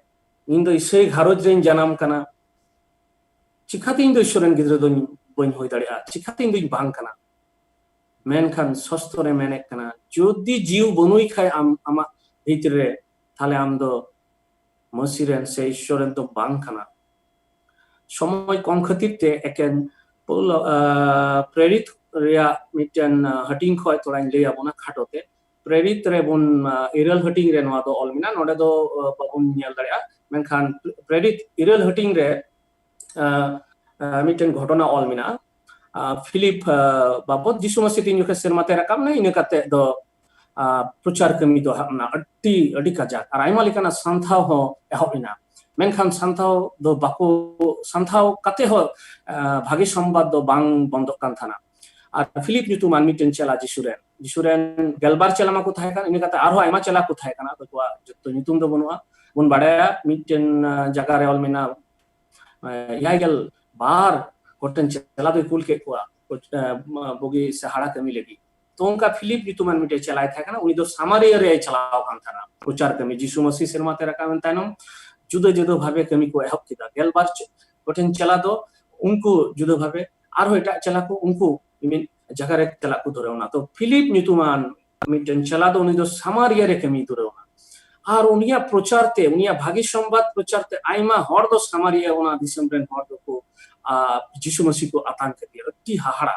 ᱤᱧ ᱫᱚ ᱤᱥᱟᱹᱭ ᱜᱷᱟᱨᱚᱸᱡᱽ ᱨᱮᱧ ᱡᱟᱱᱟᱢ ᱠᱟᱱᱟ ᱪᱤᱠᱟᱹᱛᱮ ᱤᱧ ᱫᱚ ᱤᱥᱚᱨ ᱨᱮᱱ ᱜᱤᱫᱽᱨᱟᱹ ᱫᱚᱧ ᱵᱟᱹᱧ ᱦᱩᱭ ᱫᱟᱲᱮᱭᱟᱜᱼᱟ ᱪᱤᱠᱟᱹᱛᱮ ᱤᱧ ᱫᱚᱧ ᱵᱟᱝ ᱠᱟᱱᱟ ᱢᱮᱱᱠᱷᱟन ᱥᱚᱥᱛᱚ ᱨᱮ ᱢᱮᱱᱮᱫ ᱠᱟᱱᱟ ᱡᱩᱫᱤ ᱡᱤᱣ ᱵᱟᱹᱱᱩᱭ ᱠᱷᱟᱡ ᱟᱢᱟᱜ ᱵᱷᱤᱛᱨᱤ ᱨᱮ ᱛᱟᱦᱞᱮ ᱟᱢ ᱫᱚ ᱢᱟᱹᱥᱤ ᱨᱮᱱ ᱥᱮ ᱤᱥᱚᱨ ᱨᱮᱱ ᱫᱚ ᱵᱟᱝ ᱠᱟᱱᱟ সময় কম খাতিরতে একেন প্রেরিত রিয়া মিটেন হাটিং খয় তোড়াইন লই আবনা খাটোতে প্রেরিত রে বন ইরাল হাটিং রে নোয়া দো অলমিনা নডে দো বাবুন নিয়াল দাড়িয়া মেনখান প্রেরিত ইরাল হাটিং রে মিটেন ঘটনা অলমিনা ফিলিপ বাবদ যিশু মাসি তিন জুকে সেরমাতে রাকাম না ইনে কাতে দো প্রচার কমি দো হামনা আড্ডি কাজা আর আইমা লেকানা সান্থাও হ এহবিনা Menkhan Santals do bako Santals kate ho bhagi sombad do bang bondok kan thana. Ar Philip nyutuman miten chela Jisuren gelbar chela ma kothay kan ini kata arho aima chela kothay kana to ko jotto nyutum do bonua bon badaya miten jaga re olmena yaigel bar kotten chela do kul ke ko bogi sahara kami legi to unka Philip nyutuman miten chela thay kana uni do Samariāre re chelao kan thana prochar kami Jisu Masi serma te rakamen tainam जुदो जुदो भावे कमी को एहब किदा गेलबार कोठेन चला दो उनको जुदो भावे आरो एटा चला को उनको मिन जगह रे चला को धरेवना तो फिलिप नितुमान मिटन चला दो उनी दो सामारिया रे कमी धरेवना आर उनिया प्रचारते उनिया भागी संवाद प्रचारते आइमा हर दो सामारिया ओना दिसम रेन हर दो को जिसु मसीह को आतंक दिया अति हाहाड़ा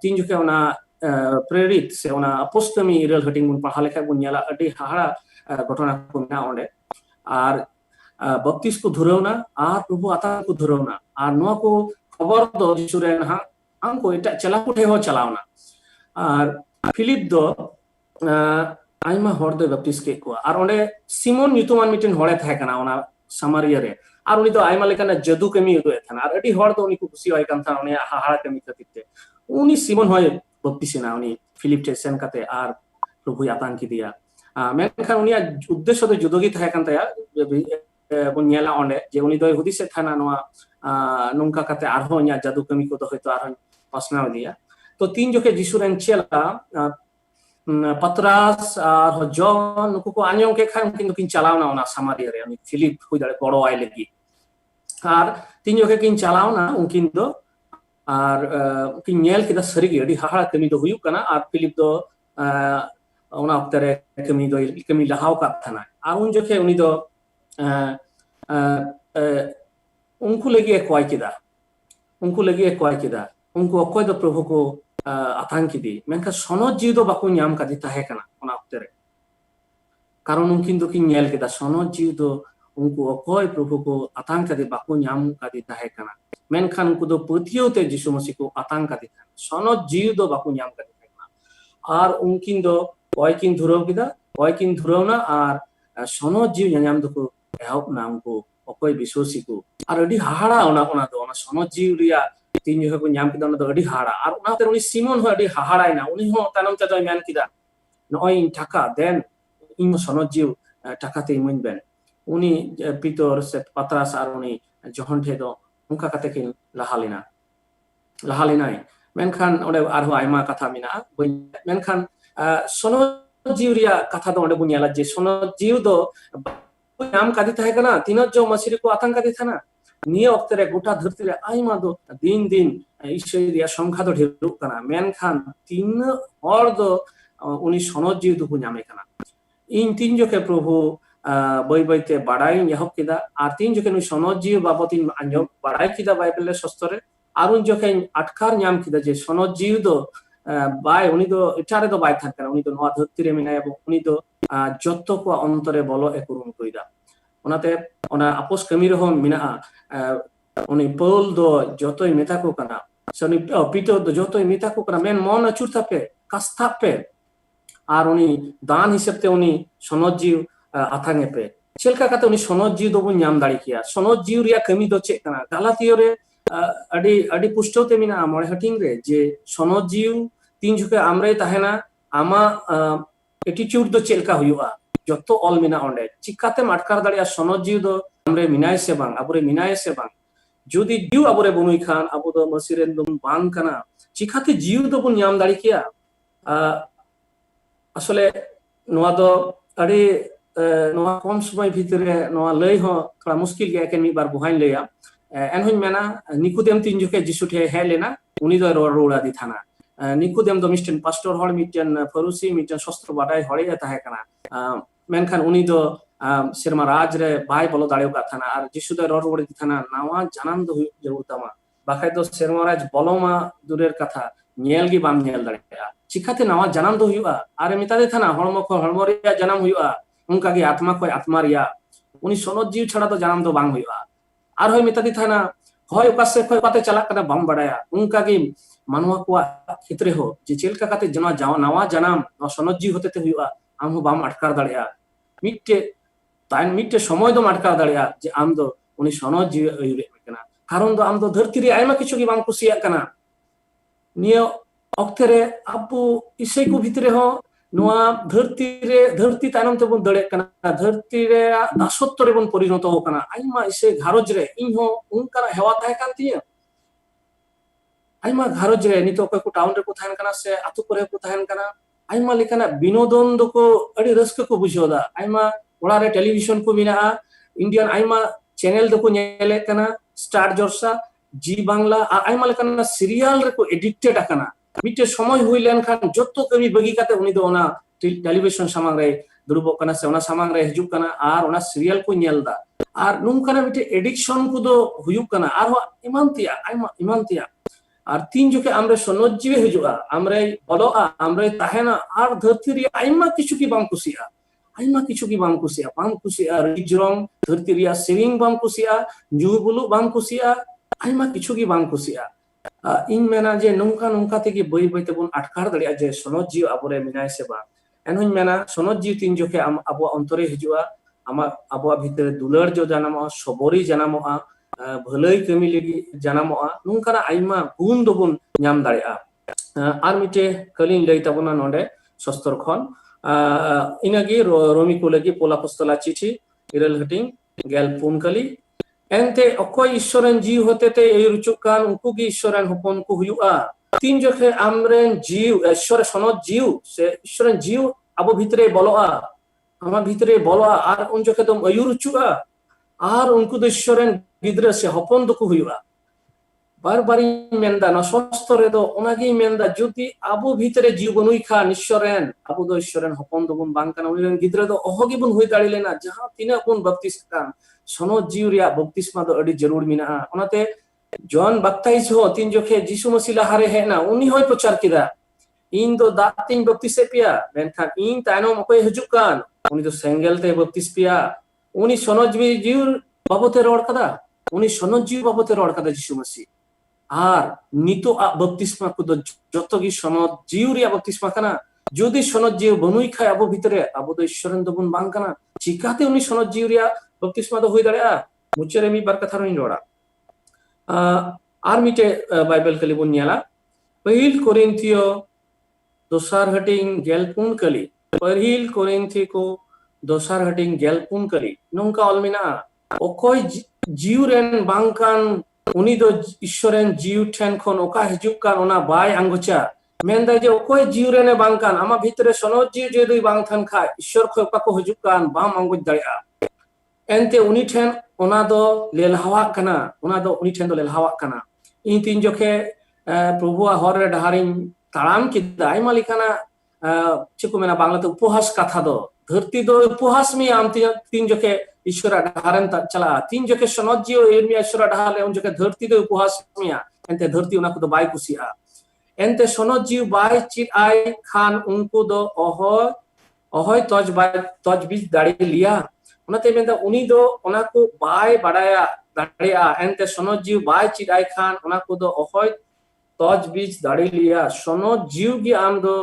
तीन जुके ओना प्रेरित से ओना अपोस्कामी इरल हटिंग मुन पढ़ा लेखा बुनियाला अति हाहाड़ा घटना को ना ओंडे आर बत्तीस को धुरवना आर प्रभु आता को धुरवना आर नो को खबर दो जिसुरेन हा हमको एटा चला को ठेहो चलावना आर फिलिप दो आइमा हर दो बत्तीस के को आर ओंडे सिमोन ᱧᱩᱛᱩᱢᱟᱱ मिटिन होड़े थाय कना ओना समारिया रे आर उनी दो आइमा लेकाना जदू कमी उदो एथाना आर अडी हर दो उनी को खुशी होय कान था उनी हाहाड़ा कमी खातिरते उनी सिमोन होय बत्तीसना उनी फिलिप टे सेन काते आर प्रभु आतान की दिया मेनखान उनिया उद्देश्य दो जुदोगी थाय कान ताया बुनियाला ओंडे जे उनी दो हुदिसे थाना नोआ नोंका काते आरहो nya jadu kami ko do hoyto arho pasnaw dia to tin joke jisuren chela patras ar jon nuku ko anyong ke khan kin kin chalawna ona Samariāre re ani Philip hui dare boro ai legi ar tin joke kin chalawna unkin do ar kin nyel kida sari gi adi haha kami do huyuk kana ar Philip do ona oktare kami lahaw ka thana ar un joke uni do उनको लगी एक Y किदा उनको अकोय दो प्रभु को आतंक दी मेनका सनत जिउ दो बाको ᱧᱟᱢ कदी ताहे कना ओना अक्ते रे कारण उनकिन दो किन नेल किदा सनत जिउ दो उनको अकोय प्रभु को आतंक कदी बाको ᱧाम कदी ताहे कना मेनखान उनको दो पतियो ते जिसु मसीह को आतंक कदी सनत जिउ दो बाको ᱧाम कदी ताहे कना आर उनकिन दो ओय किन धुरवना आर सनत जिउ ᱧᱟᱢ दो को एहब नाम को अकोय विश्वासी को आर अडी हाहाड़ा ओना दो ओना सनत जिउ रिया तीन जगह को ᱧाम किदा ओना दो अडी हाहाड़ा आर ओना ते उनी सिमोन हो अडी हाहाड़ायना उनी हो तानम ते दो मेन किदा नय टाका देन इन सनत जिउ टाका ते इमन बेन उनी पितर से पतरास आर उनी जहन ठे दो उनका कते किन लाहालिनाय मेनखान ओडे आरो आइमा कथा मिना मेनखान सनत जिउ रिया कथा दो ओडे बुनियाला जे सनत जिउ दो नाम कादी थाहे कना तीन जो मसीह को आतंक कादी थाना निये वक्त रे गोटा धरती रे आइमा दो दिन दिन ईश्वर रिया संख्या दो ढेरु कना मेनखान तीन और दो उनी सनत जिउ दो ᱧामे कना इन तीन जो के प्रभु बई बईते बाड़ाई यहब किदा आर तीन जो के नु सनत जिउ बाबतिन आंजो बाड़ाई किदा बाइबल सस्तरे आर उन जो के अटकार ᱧाम किदा जे सनत जिउ दो बाय उनी दो इटारे दो बाय थाकना उनी दो नवा धरती रे मिना एबो उनी दो जत्तो को अंतरे बोलो एकुरुन कइदा ओनाते ओना अपोस्कामी रहो मिना उनी पौल दो जतोय मेता को कना सनी पीटर दो जतोय मेता को कना मेन मन अचुर थापे कास्तापे आर उनी दान हिसाबते उनी सनत जिउ आथांगे पे चेलका काते उनी सनत जिउ दो ᱧाम दाड़ी किया सनत जिउ रिया कमी दो चे कना गालातियो रे अडी पुष्टोते मिना मोळे हटिंग रे जे सनत जिउ तीन जुके आमरे ताहेना आमा एटीट्यूड दो चेलका हुयुआ जत्तो ऑल मिना ओंडे चिकाते माटकार दाड़िया सनत जिउ दो हमरे मिनाय से बांग अबरे मिनाय से बांग जुदी जिउ अबरे बनुई खान अबो दो मसीरेन दो बांग कना चिकाते जिउ दो बुन ᱧाम दाड़ी किया আসলে নোয়া দো আড়ি নোয়া কম সময় ভিতরে নোয়া লই হ থোড়া মুশকিল গে একেন মিবার বুহাইন লইয়া এনহইন মেনা নিকুদেম তিন জুকে যিশু ठे हे लेना उनी दो रोड़ा दी थाना निकुदेम दो मिस्टन पास्टर हॉल मिटन फरुसी मिटन शस्त्र बाडाय हड़े ताहे कना मेनखान उनी दो सेरमाराज रे बाय बोलो दाड़ेव का थाना और যিশু दो रोड़ा दी थाना नावा जानम दो जरूर तमा बाखाय दो सेरमाराज बोलोमा दूरेर कथा नेल गी बाम नेल दाड़ेया चिकाते नावा जानम दो हुआ आरे मितादे थाना हड़मो को हड़मो रिया जानम हुआ उनका गी आत्मा को आत्मा रिया उनी सनत जीव छड़ा तो जानम दो बांग हुआ और होय मितादे थाना होयok'a से होयok'aते चला कना बाम बड़ाया उनका गी मानवा को क्षेत्र हो जे चेलका काते जना जाओ नवा जनाम सनत जीव होते ते हुआ आम हो बाम अटकार दाड़ेया मिट्टे ताइन मिट्टे समय दो अटकार दाड़ेया जे आम दो उनी सनत जीव अयुरे कना कारण दो आम दो धरती रे आयमा किछु गी बाम कुसिया कना नियो अक्ते रे आपु इसे को भितरे हो नोआ धरती तायनम ते बन दड़े कना धरती रे दासत्व रे बन परिणत हो कना आइमा इसे घारोज रे इन हो उनका हेवा ताहे कान तिया आइमा घारोज रे नितो को टाउन रे को थायन कना से आतु करे को थायन कना आइमा लेकना बिनोदन दो को अडी रस्क को बुझोदा आइमा ओड़ा रे टेलीविजन को मिना इंडियन आइमा चैनल दो को नेले कना स्टार जर्सा जी बांग्ला आइमा लेकना सीरियल रे को एडिक्टेड कना मिटे समय हुई लेन खान जत्तो कमी बगी काते उनी दो ओना टेलीविजन सामांग रे दुरुबो कना से ओना सामांग रे हिजुक कना आर ओना सीरियल को नेलदा आर नुंकाना मिटे एडिक्शन को दो हुयुक कना आर हो इमानतिया आइमा इमानतिया आर तीन जुके आमरे सनत जीवे हिजुआ आमरे बोलोआ आमरे ताहेना आर धरती रे आइमा किछु की बाम कुसिया आइमा किछु की बाम कुसिया रिजरम धरती रे सेविंग बाम कुसिया जुबुलु बाम कुसिया आइमा किछु की बाम कुसिया इन मेना जे नौका नौका ते बई बई तेबन अटकार दड़िया जे सनत जीव आबोरे मिनाय सेबा एनहन मेना सनत जीव तीन जोखे आबो अंतरे हिजुआ आमा आबो भितरे दुलर जो जानामो सबरी जानामो भलाई कमी लगी जानामो नौका आइमा गुण दोबन नाम दड़िया आर मिटे कलिन लई तबना नोंडे सस्तर खन इनागी रोमी को लगी पोला पस्तला चिठी इरल हटिंग गेल पुनकली एंते अकोय ईश्वरन जीव होते ते रुचुकान उनको की ईश्वरन होपन को हुआ तीन जोखे आमरेन जीव ईश्वर सनत जीव से ईश्वरन जीव आबो भितरे बोलोआ आमा भितरे बोलोआ आर उन जोखे दम अयुर रुचुआ आर उनको दो ईश्वरन गिद्र से होपन दो को हुआ बार बारी मेंदा न सस्तरे दो ओनागी मेंदा जुति आबो भितरे जीव बनुई खा ईश्वरन आबो दो ईश्वरन होपन दो बन बांग काना उनिरन गिद्र दो अहोगी बन हुई दाड़ी लेना जहां तिना बन बप्तिस्मा कान सनत जीव रिया बप्तिस्मा दो अडी जरूर मिना ओनाते जॉन बप्ताइज हो तीन जोखे यीशु मसीह लहारे है ना उनी होय प्रचार किदा इन दो दातिन बप्तिसे पिया मेनखान इन तायनो मकोय हजुक कान उनी दो सेंगल ते बप्तिस पिया उनी सनत जीव बाबते रोड कदा उनी सनत जीव बाबते रोड कदा यीशु मसीह आर नितो बप्तिस्मा को दो जतोगी सनत जीव रिया बप्तिस्मा कना जोदी सनत जीव बनुई खाय आबो भितरे आबो दो ईश्वरन दो बन बांग कना चिकाते उनी सनत जीव रिया बप्तिस्मा दो हुई दाड़िया मुचरे मी बार कथा रोइन रोड़ा आर मिटे बाइबल कली बुन नेला पहिल कोरिन्थियो दोसार हटिंग गेलपुन कली पहिल कोरिन्थी को दोसार हटिंग गेलपुन कली नोंका अलमिना ओकोय जीव रेन बांगकान उनी दो ईश्वरन जीव ठेन खन ओका हिजुक कान ओना बाय आंगोचा मेंदा जे ओकोय जीव रेने बांगकान आमा भितरे सनत जीव जे दुई बांगथान खा ईश्वर खय ओका को हिजुक कान बाम आंगोच दाड़िया एंते उनी ठेन ओना दो लेलहावा कना ओना दो उनी ठेन दो लेलहावा कना इन तीन जोखे प्रभुआ हर रे डहारिन ताड़ाम किदा आइमा लिखाना चिको मेना बांग्लाते उपहास कथा दो धरती दो उपहास में आम तीन जोखे ईश्वर डहारन चला तीन जोखे सनत जीव एरमिया ईश्वर डहाले उन जोखे धरती दो उपहास में एंते धरती ओना को दो बाय कुसिया एंते सनत जीव बाय चित आय खान उनको दो अहोय तज बीज दाड़ी लिया उनाते मेंदा उनी दो ओना को बाय बड़ाया दाड़िया एंते सनत जीव बाय चित आय खान ओना को दो अहोय तज बीज दाड़ी लिया सनत जीव की आम दो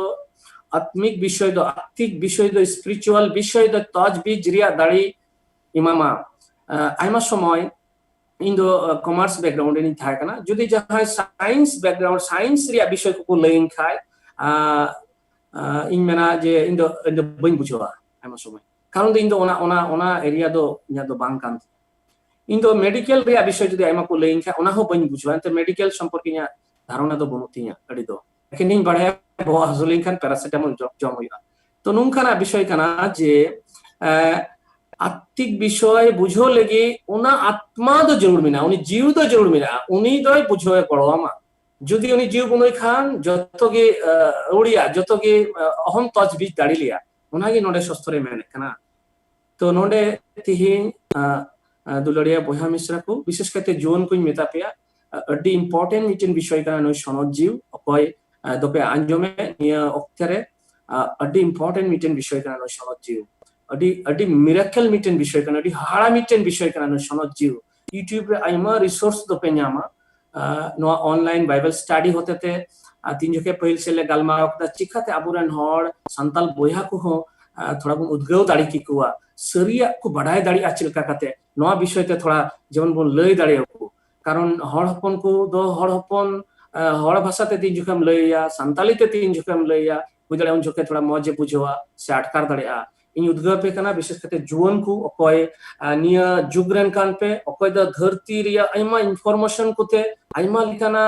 आत्मिक विषय दो स्पिरिचुअल विषय दो तज बीज रिया दाड़ी इमामा आइमा समय इन दो कॉमर्स बैकग्राउंड इन थाय कना जदि जहां साइंस बैकग्राउंड साइंस रिया विषय को लेइन खाय इन मेना जे इन दो बइन बुझवा आइमा समय कारण दो इन दो ओना एरिया दो इना दो बांग कान इन दो मेडिकल रिया विषय जदि आइमा को लेइन खाय ओना हो बइन बुझवा एंते मेडिकल संपर्क इना धारणा दो बनुतिया अडी दो लेकिन इन बढ़ाया बहुत हसुलिन खान पैरासिटामोल जम हुआ तो नोंकाना विषय कना जे आत्तिक विषय बुझो लगी उना आत्मा दो जरूर मिना उनी जीव दो जरूर मिना उनी दोय बुझो पड़ोमा जुदी उनी जीव बुनोय खान जतोगे उड़िया जतोगे अहम तजबीज दाड़ी लिया उनागे नोडे शस्त्रे मेने कना तो नोडे तिहिन दुलड़िया बहा मिश्रा को विशेष करते जुवन को मेता पेया अड्डी इम्पोर्टेंट मिटेन विषय कना नो सनत जिउ अकय दोपे आंजमे निया अक्तरे अड्डी इम्पोर्टेंट मिटेन विषय कना नो सनत जिउ अड्डी मिरेकल मिटेन विषय कना अड्डी हाड़ा मिटेन विषय कना नो सनत जिउ यूट्यूब रे आइमा रिसोर्स दोपे ᱧᱟᱢᱟ नो ऑनलाइन बाइबल स्टडी होते थे तीन जके पहिल से ले गालमाराव कदा चिखाते आबुरन हड़ संताल बोया को हो थोड़ा बुन उद्गव दाड़ी की कुआ सरिया को बढ़ाय दाड़ी आचलका काते नोआ विषय ते थोड़ा जेवन बुन लय दाड़ी को कारण हड़ हपन को दो हड़ हपन हड़ भाषा ते तीन जके लयया संताली ते तीन जके लयया बुझले उन जके थोड़ा मजे बुझवा से अटकार दाड़िया इन उद्गव पे कना विशेष करते जुवन को अकय निया जुगरन कान पे अकय द धरती रिया आइमा इनफॉरमेशन कोते आइमा लिकाना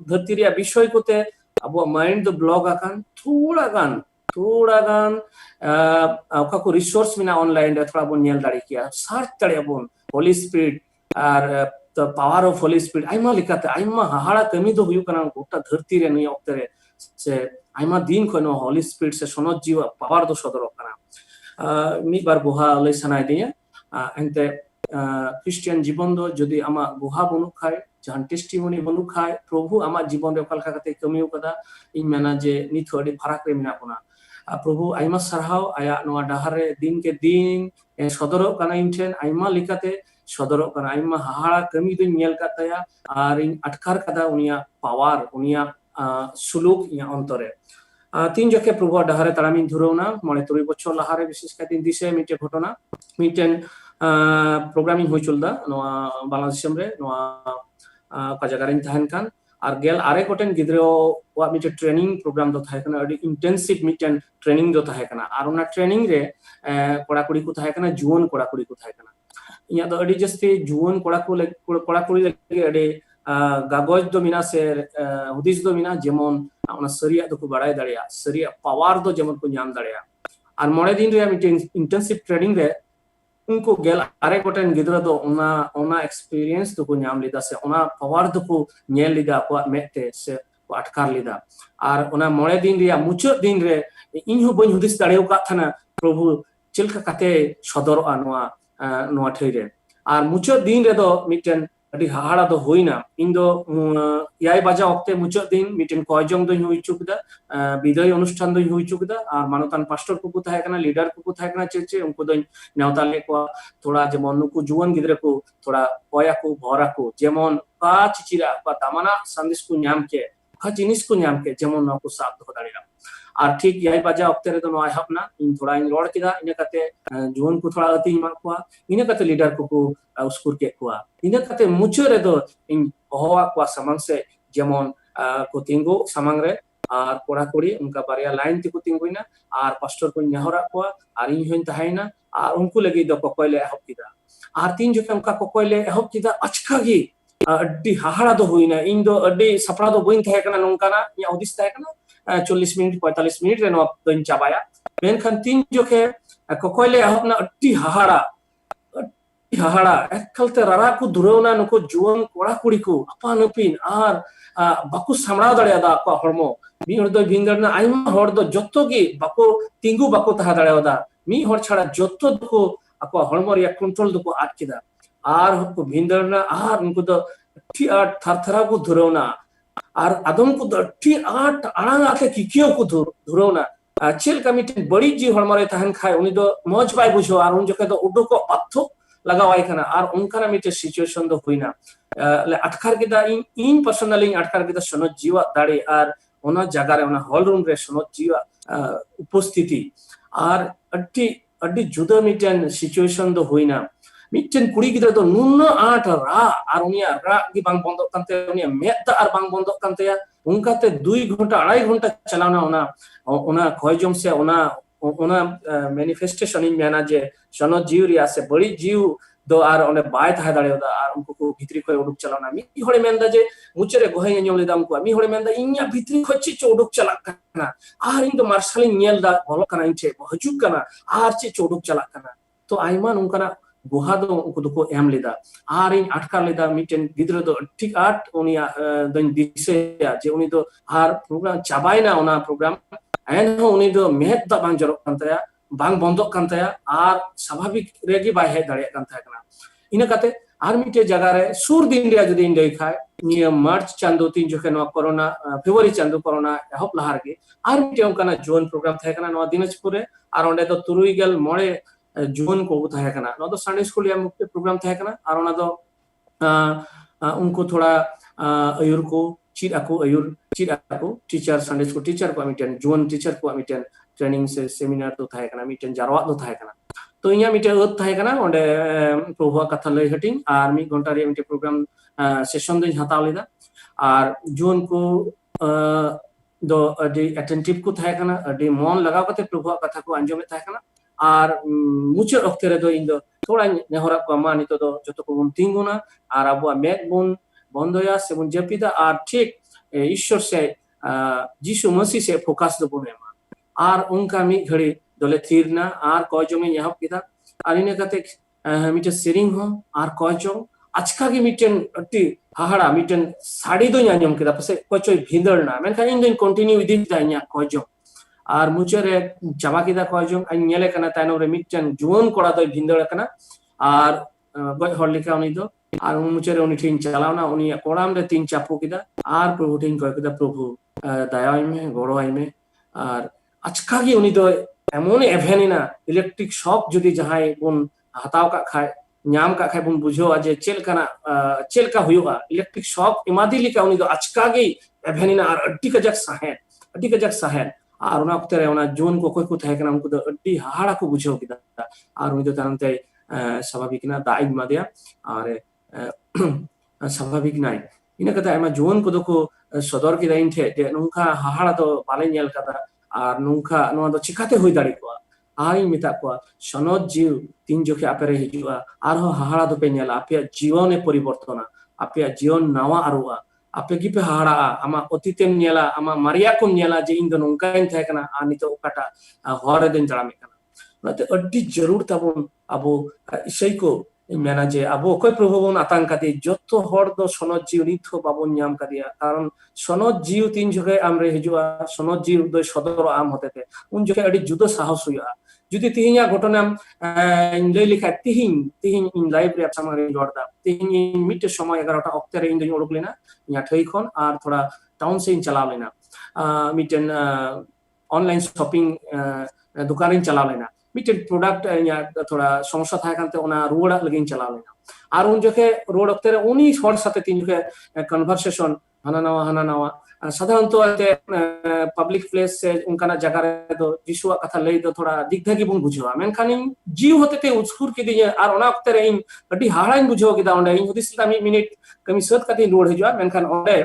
धरती रिया विषय कोते अब माइंड द ब्लॉग आकान थोड़ा गान अका को रिसोर्स मिना ऑनलाइन रे थोड़ा बोन नेल दाड़ी किया सर्च दाड़ी बोन होली स्पिरिट आर the power of holy spirit आइमा लिकाते आइमा हाहाड़ा कमी दो हुयु कना गोटा धरती रे नि ऑक्ते रे से आइमा दिन खनो होली स्पिरिट से सनत जीव पावर दो सदर कना मी बार गुहा लय सनाय दिया एंते क्रिश्चियन जीवन दो जदि आमा गुहा बनु खाय जहां टेस्टिमोनी बनु खाय प्रभु आमा जीवन रे कलका कते कमियो कदा इन मेना जे निथ अडी फराक रे मिना पुना प्रभु आइमा सरहाव आया नोआ डहार रे दिन के दिन सदरो कना इनठेन आइमा लिकाते सदरो कना आइमा हाहाड़ा कमी दो नेल काताया आर इन अटकार कदा उनिया पावर उनिया सुलूक या अंतरे तीन जखे प्रभु डहारे तारामिन धुरौना मणे 3 बछर लाहारे विशेष काते दिसे मिटे घटना मिटेन प्रोग्रामिंग होय चलदा नोआ बांग्लादेशम रे नोआ का जगारिन तहन कान आर गेल आरे गोटेन गिद्रो वा मिटे ट्रेनिंग प्रोग्राम दो थाय कना अडी इंटेंसिव मिटेन ट्रेनिंग दो थाय कना आर ओना ट्रेनिंग रे कोड़ा कुड़ी को थाय कना जुवन कोड़ा कुड़ी को थाय कना इया दो अडी जस्ती जुवन कोड़ा कुड़ी लगे अडी कागज दो मिना से हुदिस दो मिना जेमन ओना सरिया दो को बड़ाय दाड़िया सरिया पावर दो जेमन को ᱧᱟᱢ दाड़िया आर मोड़े दिन रे मिटे इंटेंसिव ट्रेनिंग रे उनको गेल आरे गोटेन गिद्रा दो ओना एक्सपीरियंस दो को ᱧाम लिदा से ओना पावर दो को नेल लिदा को मेते से को अटकार लिदा आर ओना मोड़े दिन रे मुचाद दिन रे इन हो बन हुदिस दाड़ियो का थाना प्रभु चिलका काते सदरो नोआ ठैरे आर मुचाद दिन रे दो मिटेन अडी हाहाड़ा दो होइना इन दो 8 बजा वक्ते मुचाद दिन मिटेन कयजों दो हुई चुकदा विदाय अनुष्ठान दो हुई चुकदा आर मानतान पास्टर को थाय कना लीडर को थाय कना चेचे उनको दो नेवता ले को थोड़ा जेमन नुकु जुवन गिद्रे को थोड़ा पया को भरा को जेमन का चिचिरा बा दामाना संदेश को ᱧाम के का जिनिस को ᱧाम के जेमन नको साथ दो दाड़िया आर ठीक 8 बजा वक्ते रे दो नो आयहपना इन थोड़ा इन रोड किदा इन कते जुवन को थोड़ा अति हिमा को इन कते लीडर को उसकुर के को इन कते मुचो रे दो इन होवा को समंग से जेमन को तिंगो समंग रे आर कोड़ा कोड़ी उनका बारिया लाइन ती को तिंगोइना आर पास्टर को नेहरा को आर इन होइन तहाइना आर उनको लगी दो कोकोइले हब किदा आर तीन जके उनका कोकोइले हब किदा अचका गी अड्डी हाहाड़ा दो होइना इन दो अड्डी सपड़ा दो बोइन थाय कना नोंकाना या उदिस थाय कना 40 मिनट 45 मिनट रे नो दोइन चाबाया मेनखान तीन जखे कोकोइले हबना अड्डी हाहाड़ा एकलते रारा को दुरौना नको जुवन कोड़ा कुड़ी को अपान अपिन आर बाकु सामड़ा दाड़िया दा को हरमो मी हर दो भिंगरना आइमा हर दो जत्तो गी बाको तिंगु बाको तहा दाड़िया दा मी हर छाड़ा जत्तो को ako हरमो रे कंट्रोल दो को आट किदा आर को भिंगरना आर उनको दो ठी आट थरथरा को दुरौना आर आदम को दो ठी आट आड़ांग आके किकियो को दुरौना चेल कमिटी बड़ी जी हरमो रे तहन खाय उनी दो मौज बाय बुझो आर उन जके दो उडो को अथो लगावाई खाना आर उनका मिटे सिचुएशन दो हुईना ले अटकार किदा इन पर्सनली अटकार किदा सनत जीवा दाड़ी आर ओना जगह रे ओना हॉल रूम रे सनत जीवा उपस्थिति आर अड्डी जुदा मिटेन सिचुएशन दो हुईना मिटेन कुड़ी गिद्रा दो नुन आट रा आर उनिया रा की बांग बंदो कांते उनिया मेता आर बांग बंदो कांते उनका ते 2 घंटा 2.5 घंटा चलाना ओना खयजम से ओना मैनिफेस्टेशन इन मेना जे सनत जीव रिया से बड़ी जीव do ar one bai tahe dare da ar unku ko bhitri khoi uduk chalana mi hore menda je muchere gohai nyom le dam ko mi hore menda inya bhitri khoi chi uduk chalak kana ar in do marshali nyel da bolo kana inte hajuk kana ar chi uduk chalak kana to aima nungkana goha do unku do ko em leda ar in atkar leda miten gidra do tik art unia dan dise je uni do ar program chabaina ona program and uni do mehet da bang jorok kan taya bang bondok kan taya ar sabhabik regi bai he dare kan taya kana ina kate ar mite jaga re sur din ria jodi indai khai niya march chando tin jokhe no corona february chando corona hop lahar ge ar mite onkana June program thaye kana no dinajpure ar onde do turuigel more June ko thaye kana no do Sunday school ya mukte program thaye kana ar ona do unko thoda ayur ko chid ako ayur chid ako teacher Sunday school teacher ko amiten June teacher ko amiten training se seminar to thaye kana miten jarwa do thaye kana तो इኛ मिटे ओत थाय kana onde prohua katha lay hating ar mi gonta re mite program session din hataw leda ar June ko do adi attentive ko थाय kana adi mon lagaw kate prohua katha ko anjome थाय kana ar muche okte re do indo thoda nehora ko ma nito do joto ko bun tinguna ar abu med bun bondoya sebun japida ar thik ishwar se jishu masi se focus do bunema ar unka mi ghadi dole thirna ar kojong in yahap kita arine kate mite sering ho ar kojong achka gi miten ati hahara miten sadi do nyanyom kita pase kochoi bhindarna menkhan in din continue with it nya kojong ar muchere jama kita kojong an nyele kana taino re miten juon kora do bhindar kana ar goi horlika uni do ar muchere uni tin chalawna uni koram re tin chapu kita ar prabhu tin koi kita prabhu dayai me goroi me ar achka gi uni do এমন এভেনিনা electric shock যদি যাহাই বন হাতাও কা খায় ᱧᱟᱢ কা খায় বন বুঝো আজে চেলকা হুয়ুগা ইলেকট্রিক শক ইমাদিলিকা উনি তো আজকাগেই এভেনিনা আর আড্ডি কাজাক সাহেন আর ওনা অক্তরে ওনা জোন কো কই কো থাকে না উনকো আড্ডি হাহাড়া কো বুঝো কিদা আর উনি তো তানতে স্বাভাবিক না দাই মাদিয়া আর স্বাভাবিক নাই ইনা কথা আমা জোন কো দকো সদর কিদা ইনথে যে নুনকা হাহাড়া তো পালে নিয়াল কাদা আর নুনকা নোয়া তো চিকাতে হই দাড়ি কোয়া আই মিতা কোয়া সনদ জিউ তিন জোকে আপেরে হিজুয়া আর হাহাড়া তো পে নিয়ালা আপে জীবনে পরিবর্তনা আপে জীবন নাওয়া আরুয়া আপে কি পে হাহাড়া আমা অতীতেম নিয়ালা আমা মারিয়া কম নিয়ালা যে ইন দো নুনকাইন থাকে না আর নিতো ওকাটা হরে দিন জাড়ামে কানা নাতে আড্ডি জরুর তাবন আবো ইসাইকো মেনা যে আবো কই প্রভাবন আতঙ্কাতে যত হর দো সনদ জিউ নিথো বাবন নিয়াম কাদিয়া কারণ সনদ জিউ তিন জোকে আমরে হিজুয়া সনদ জিউ দো সদর আম হতেতে উন জোকে আডি জুদো সাহস হইয়া যদি তিহিয়া ঘটনাম লই লিখা তিহিন ইন লাইভ রে সামারে জর্দা তিহিন মিটে সময় 11টা অক্টোবরে ইন দিন ওড়কলে না ইয়া ঠইখন আর থোড়া টাউন সেন চালালে না মিটেন অনলাইন শপিং দোকানিন চালালে না মিটেন প্রোডাক্ট ইয়া থোড়া সমস্যা থাকে কানতে ওনা রোড লাগিন চালালে না আর উন জোকে রোড অক্তরে উনি শর্ট সাথে তিন জোকে কনভারসেশন হানা নাওয়া সাধারণত পাবলিক প্লেস से उनका जगह रे दो जिसुआ कथा लई दो थोड़ा दिग्धगी बुन बुझवा मेनखान जीव होते ते उछुर के दिए आर ओना वक्त रे इन अडी हाड़ाइन बुझो के दा ओंडे इन हुदिस ता मिनिट कमी सत कते लोड हेजवा मेनखान ओंडे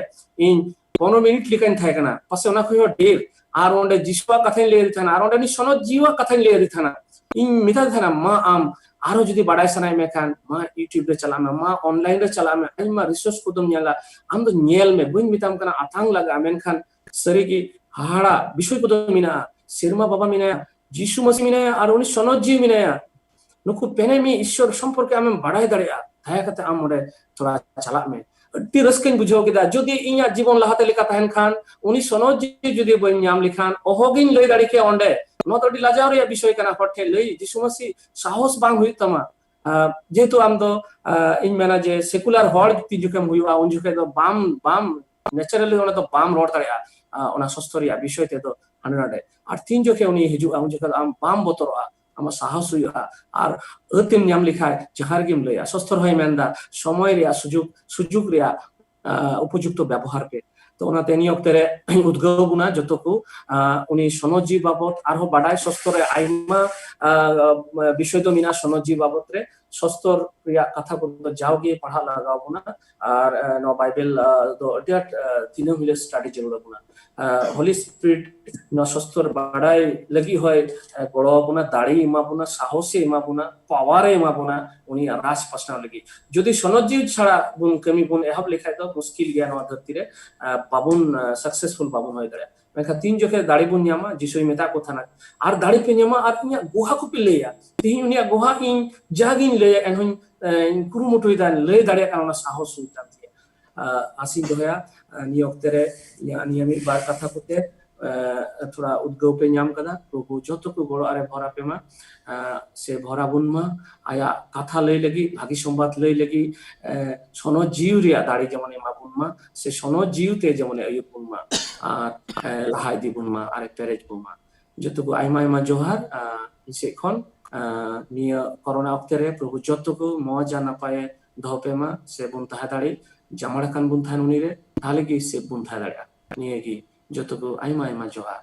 इन 15 मिनिट लिखन थाय कना पसे ओना खयो डेर आर ओंडे जिसुआ कथा ले रि थाना आर ओंडे नि सनद जीवा कथा ले रि थाना इन मिता थाना मा आम आरो जदी बाडाय सनाय मेखान मा यूट्यूब रे चलामे मा ऑनलाइन रे चलामे आइमा रिसोर्स को दम ᱧᱮᱞᱟ आम दो ᱧᱮᱞ मे बुन मिताम कना आथांग लगा मेनखान सरीगी हाड़ा विषय को दो मिना सिरमा बाबा मिना जीसु मसीह मिना आर उनी सनद जी मिना नुकु पेने मी ईश्वर संपर्क आम बाडाय दाड़िया थाया कते आम ओडे थोड़ा चला मे अड्डी रस्केन बुझो केदा जदी इया जीवन लहाते लेका तहन खान उनी सनद जी जदी बन ᱧाम लिखान ओहोगिन लई दाड़ी के ओंडे नोतडी लाजाव रे विषय कना हटे लई जीसु मसीह साहस बांग हुई तमा जेहेतु आम दो इन मेना जे सेकुलर हॉल ती जुके हुआ उन जुके दो बाम नेचुरली ओना तो बाम रोड तड़िया ओना सस्तरिया विषय ते दो हनराडे आर तीन जुके उनी हिजु उन जुके आम बाम बोतरआ आम साहस हुआ आर अतिम ᱧᱟᱢ लिखा जहार गिम लया सस्तर होय मेंदा समय रे सुजुग रे उपयुक्त व्यवहार पे तो ओनाते नि अक्तरे उद्गोबना जतको उनी सनजी बाबत आरो बाडाय सस्तरे आइमा विषय तो मिना सनजी बाबत रे ᱥᱚᱥᱛᱚᱨ ᱨᱮᱭᱟᱜ ᱠᱟᱛᱷᱟ ᱠᱚᱫᱚ ᱡᱟᱣᱜᱮ ᱯᱟᱲᱦᱟᱜ ᱞᱟᱜᱟᱣ ᱵᱚᱱᱟ ᱟᱨ ᱱᱚᱣᱟ ᱵᱟᱭᱵᱮᱞ ᱫᱚ ᱟᱹᱰᱤ ᱟᱸᱴ ᱫᱤᱱᱟᱹᱢ ᱦᱤᱞᱳᱜ ᱥᱴᱟᱰᱤ ᱡᱟᱹᱨᱩᱲ ᱟᱵᱚᱱᱟ ᱦᱳᱞᱤ ᱥᱯᱤᱨᱤᱴ ᱱᱚᱣᱟ ᱥᱚᱥᱛᱚᱨ ᱵᱟᱰᱟᱭ ᱞᱟᱹᱜᱤᱫ ᱦᱚᱸ ᱜᱚᱲᱚ ᱟᱵᱚᱱᱟ ᱫᱟᱲᱮ ᱮᱢᱟ ᱵᱚᱱᱟ ᱥᱟᱦᱚᱥᱮ ᱮᱢᱟ ᱵᱚᱱᱟ ᱯᱟᱣᱟᱨᱮ ᱮᱢᱟ ᱵᱚᱱᱟ ᱩᱱᱤᱭᱟᱜ ᱨᱟᱡᱽ ᱯᱟᱥᱱᱟᱣ ᱞᱟᱹᱜᱤᱫ ᱡᱩᱫᱤ ᱥᱚᱱᱚᱛ ᱡᱤᱣᱤ ᱪᱷᱟᱲᱟ ᱵᱚᱱ ᱠᱟᱹᱢᱤ ᱵᱚᱱ ᱮᱦᱚᱵ ᱞᱮᱠᱷᱟᱡ ᱫᱚ ᱢᱩᱥᱠᱤᱞ ᱜᱮᱭᱟ ᱱᱚᱣᱟ ᱫᱷᱟᱹᱨᱛᱤ ᱨᱮ ᱵᱟᱵᱚᱱ ᱥᱟᱠᱥᱮᱥফᱩল ᱵᱟᱵᱚᱱ ᱦᱩᱭ ᱫᱟᱲᱮᱭᱟᱜᱼᱟ ᱢᱮᱱᱠᱷᱟᱱ ᱛᱤᱱ ᱡᱚᱠᱷᱮᱡ ᱫᱟᱲᱮ ᱵᱚᱱ ᱧᱟᱢᱟ ᱡᱤᱥᱩᱭ ᱢᱮᱛᱟ ᱠᱚ ᱛᱟᱦᱮᱱᱟ ᱟᱨ ᱫᱟᱲᱮ ᱯᱮ ᱧᱟᱢᱟ ᱟᱨ ᱤᱧᱟᱹᱜ ᱜᱚᱦᱟkope ᱞᱟᱹᱭᱟ ᱛᱤᱦᱤᱧ ᱩᱱᱤᱭᱟᱜ ᱜᱚᱦᱟ ᱤᱧ ᱡᱟᱜᱤᱧ ᱞᱟᱹᱭᱟ ᱮᱱᱦᱚᱸ ᱠᱩᱨᱩᱢᱩᱴᱩᱭᱮᱫᱟ ᱞᱟᱹᱭ ᱫᱟᱲᱮᱭᱟᱜ ᱠᱟᱱᱟ ᱚᱱᱟ ᱥᱟᱦᱚᱥ ᱦᱩᱭᱩᱜ ᱠᱟᱱ ᱛᱤᱧᱟ ᱟᱥᱤᱧ ᱫᱚᱦᱚᱭᱟ ᱱᱤᱭᱟᱹ ᱚᱠᱛᱮ ᱨᱮ ᱱᱤᱭᱟᱹ ᱢᱤᱫ ᱵᱟᱨ ᱠᱟᱛᱷᱟ ᱠᱚᱛᱮ थोड़ा उद्गव पे नाम कदा प्रभु जो को गड़ो आरे भरा पे मा से भरा बुन मा आया कथा लई लगी भागी संबाद लई लगी सनत जिउ रिया दाड़ी जेमन एमा बुन मा से सनत जिउ ते जेमन अयुब बुन मा आर लहाय दी बुन मा आरे पेरेज बुन मा जो को आयमा आयमा जोहार इसे खन निया कोरोना वक्त रे प्रभु जो को मजा नापाय दहो पे मा से बुन तहा दाड़ी जामड़ाकान बुन थान उनी रे ताले की से बुन था दाड़ा निया की जो को आयमा आयमा जोहार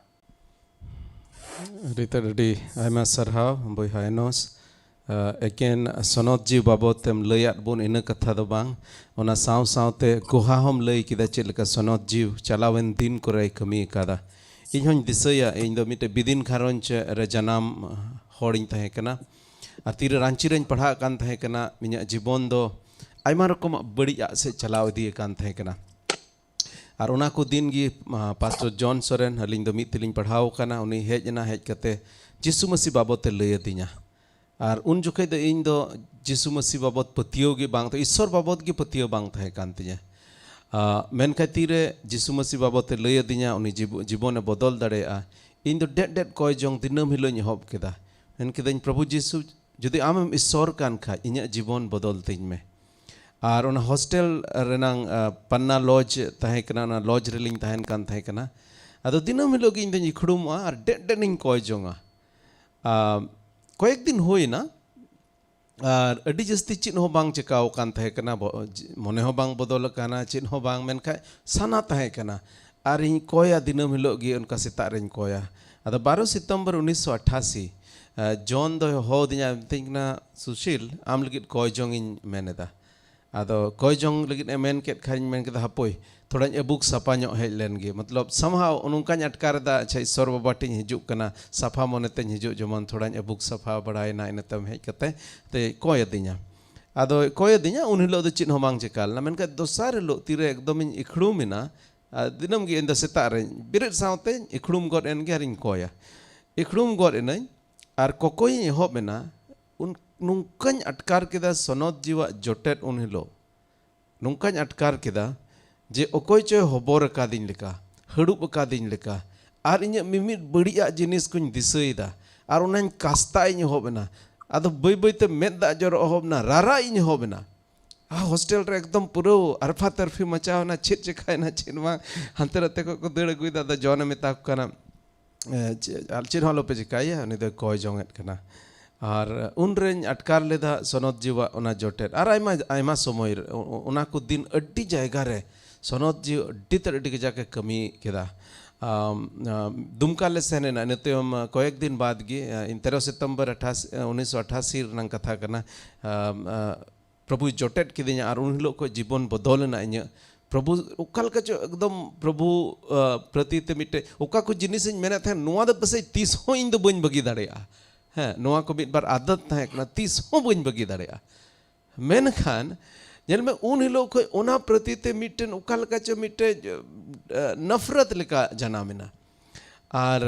Rita Dadi Aima Sarhaw Boyha Enos Eken Sonot Jiu babot tem layat bun ina katha do bang ona saw sawte goha hom lay kida chet leka Sonot Jiu chalawen din korai kami kada iñ hoñ disaya iñ do mite bidin kharonch re janam horiñ tahe kana ar tire ranchi reñ padha kan tahe kana minya jibon do aima rokom badi se chalaw di kan tahe kana আর ওনা কো দিন গি পাস্টর জন সরেন হালিং দ মিত তিলিং পড়াও কানা উনি হেজনা hedge কতে যিশু মসি বাবতে লইয়া দিনা আর উন জুখাই দ ইñ দ যিশু মসি বাবত পতিও গি বাং তো ঈশ্বর বাবত গি পতিও বাং থাহে কান তিনা মেন খাতিরে যিশু মসি বাবতে লইয়া দিনা উনি জীবনে বদল দাড়েয়া ইñ দ ডেট ডেট কয় জং দিনম হিলোñ হব কেদা মেন কেদাñ প্রভু যিশু যদি আমেম ঈশ্বর কান খা ইña জীবন বদল তিñ মে আর ওনা হস্টেল রেনাং পান্না লজ তাহে কানা না লজ রেলিং তাহেন কান তাহে কানা আদো দিনম হিলোগ ইñ দেñ ইখড়ুমা আর ডেট ডেনিং কয় জঙ্গা কয়েক দিন হই না আর আডি জাস্তি চিন হো বাং চেকাও কান তাহে কানা মনে হো বাং বদল কানা চিন হো বাং মেনখাই সানা তাহে কানা আর ইñ কয়া দিনম হিলোগ গি উনকা সেতা রেñ কয়া আদো 12 সিতম্বর 1988 জন দ হো দিনা তিংনা সুশীল আম লগিত কয় জং ইñ মেনেদা आदो कोई जोंग लगित मेन केट खाइन मेन के हपोई थोड़ा बुक सफा ᱧᱚᱜ हेज लेन गे मतलब somehow उनका अटकार दा छै ईश्वर बाबा टिन हिजुक कना सफा मोनेते हिजुक जमन थोड़ा बुक सफा बड़ायना इनतम हेज कते ते कोय दिना आदो कोय दिना उन हिलो द चिन होमांग चेकाल ना मेन के दोसार हिलो तीरे एकदम इखड़ुमिना दिनम गे इंद सेता रे बिरेट सावते इखड़ुम गॉड एन गे रिन कोया इखड़ुम गॉड एन आर कोकोय होबेना उन नुंकाñ अटकार केदा सनत जीवा जोटेट उन हिलो नुंकाñ अटकार केदा जे ओकोय चोय हबोर कादिन लेका हड़ुब कादिन लेका आर इᱧ मिमिट बड़िया जिनिस कुñ दिसैदा आर उनाñ कास्ता इñ होबेना आदो बय बयते मेद दा जरो होबना रारा इñ होबेना हॉस्टेल रे एकदम पुरो अरफा तरफी मचावना छेद चेखायना छेनवा हंते रते को दड़ गुइदा द जन मेता कना चेन हलो पे चिकाया उनी द कोय जोंगेत कना और उनरें अटकार लेदा सनत जीवा उना जोटेट और आयमा आयमा समय उना को दिन अड्डी जायगा रे सनत जीव अड्डी तर अड्डी जाके कमी केदा दुमका ले सेने ना नेते हम कয়েক दिन बाद गे 13 सितंबर 1988 रंग कथा करना प्रभु जोटेट किदिया और उन लोग को जीवन बदलना इñ प्रभु उकाल का जो एकदम प्रभु प्रति ते मिटे उका को जिनिस मेने थे नोआ द बसे 30 हो इñ द बñ बगी दाड़ेया हाँ नोआ को मिट बार आदत था ना 30 हो बñ बगी दाड़ेया मेनखान जेल में उन हिलो को ओना प्रति ते मिटन उकाल का जो मिटे नफरत लेका जनामिना और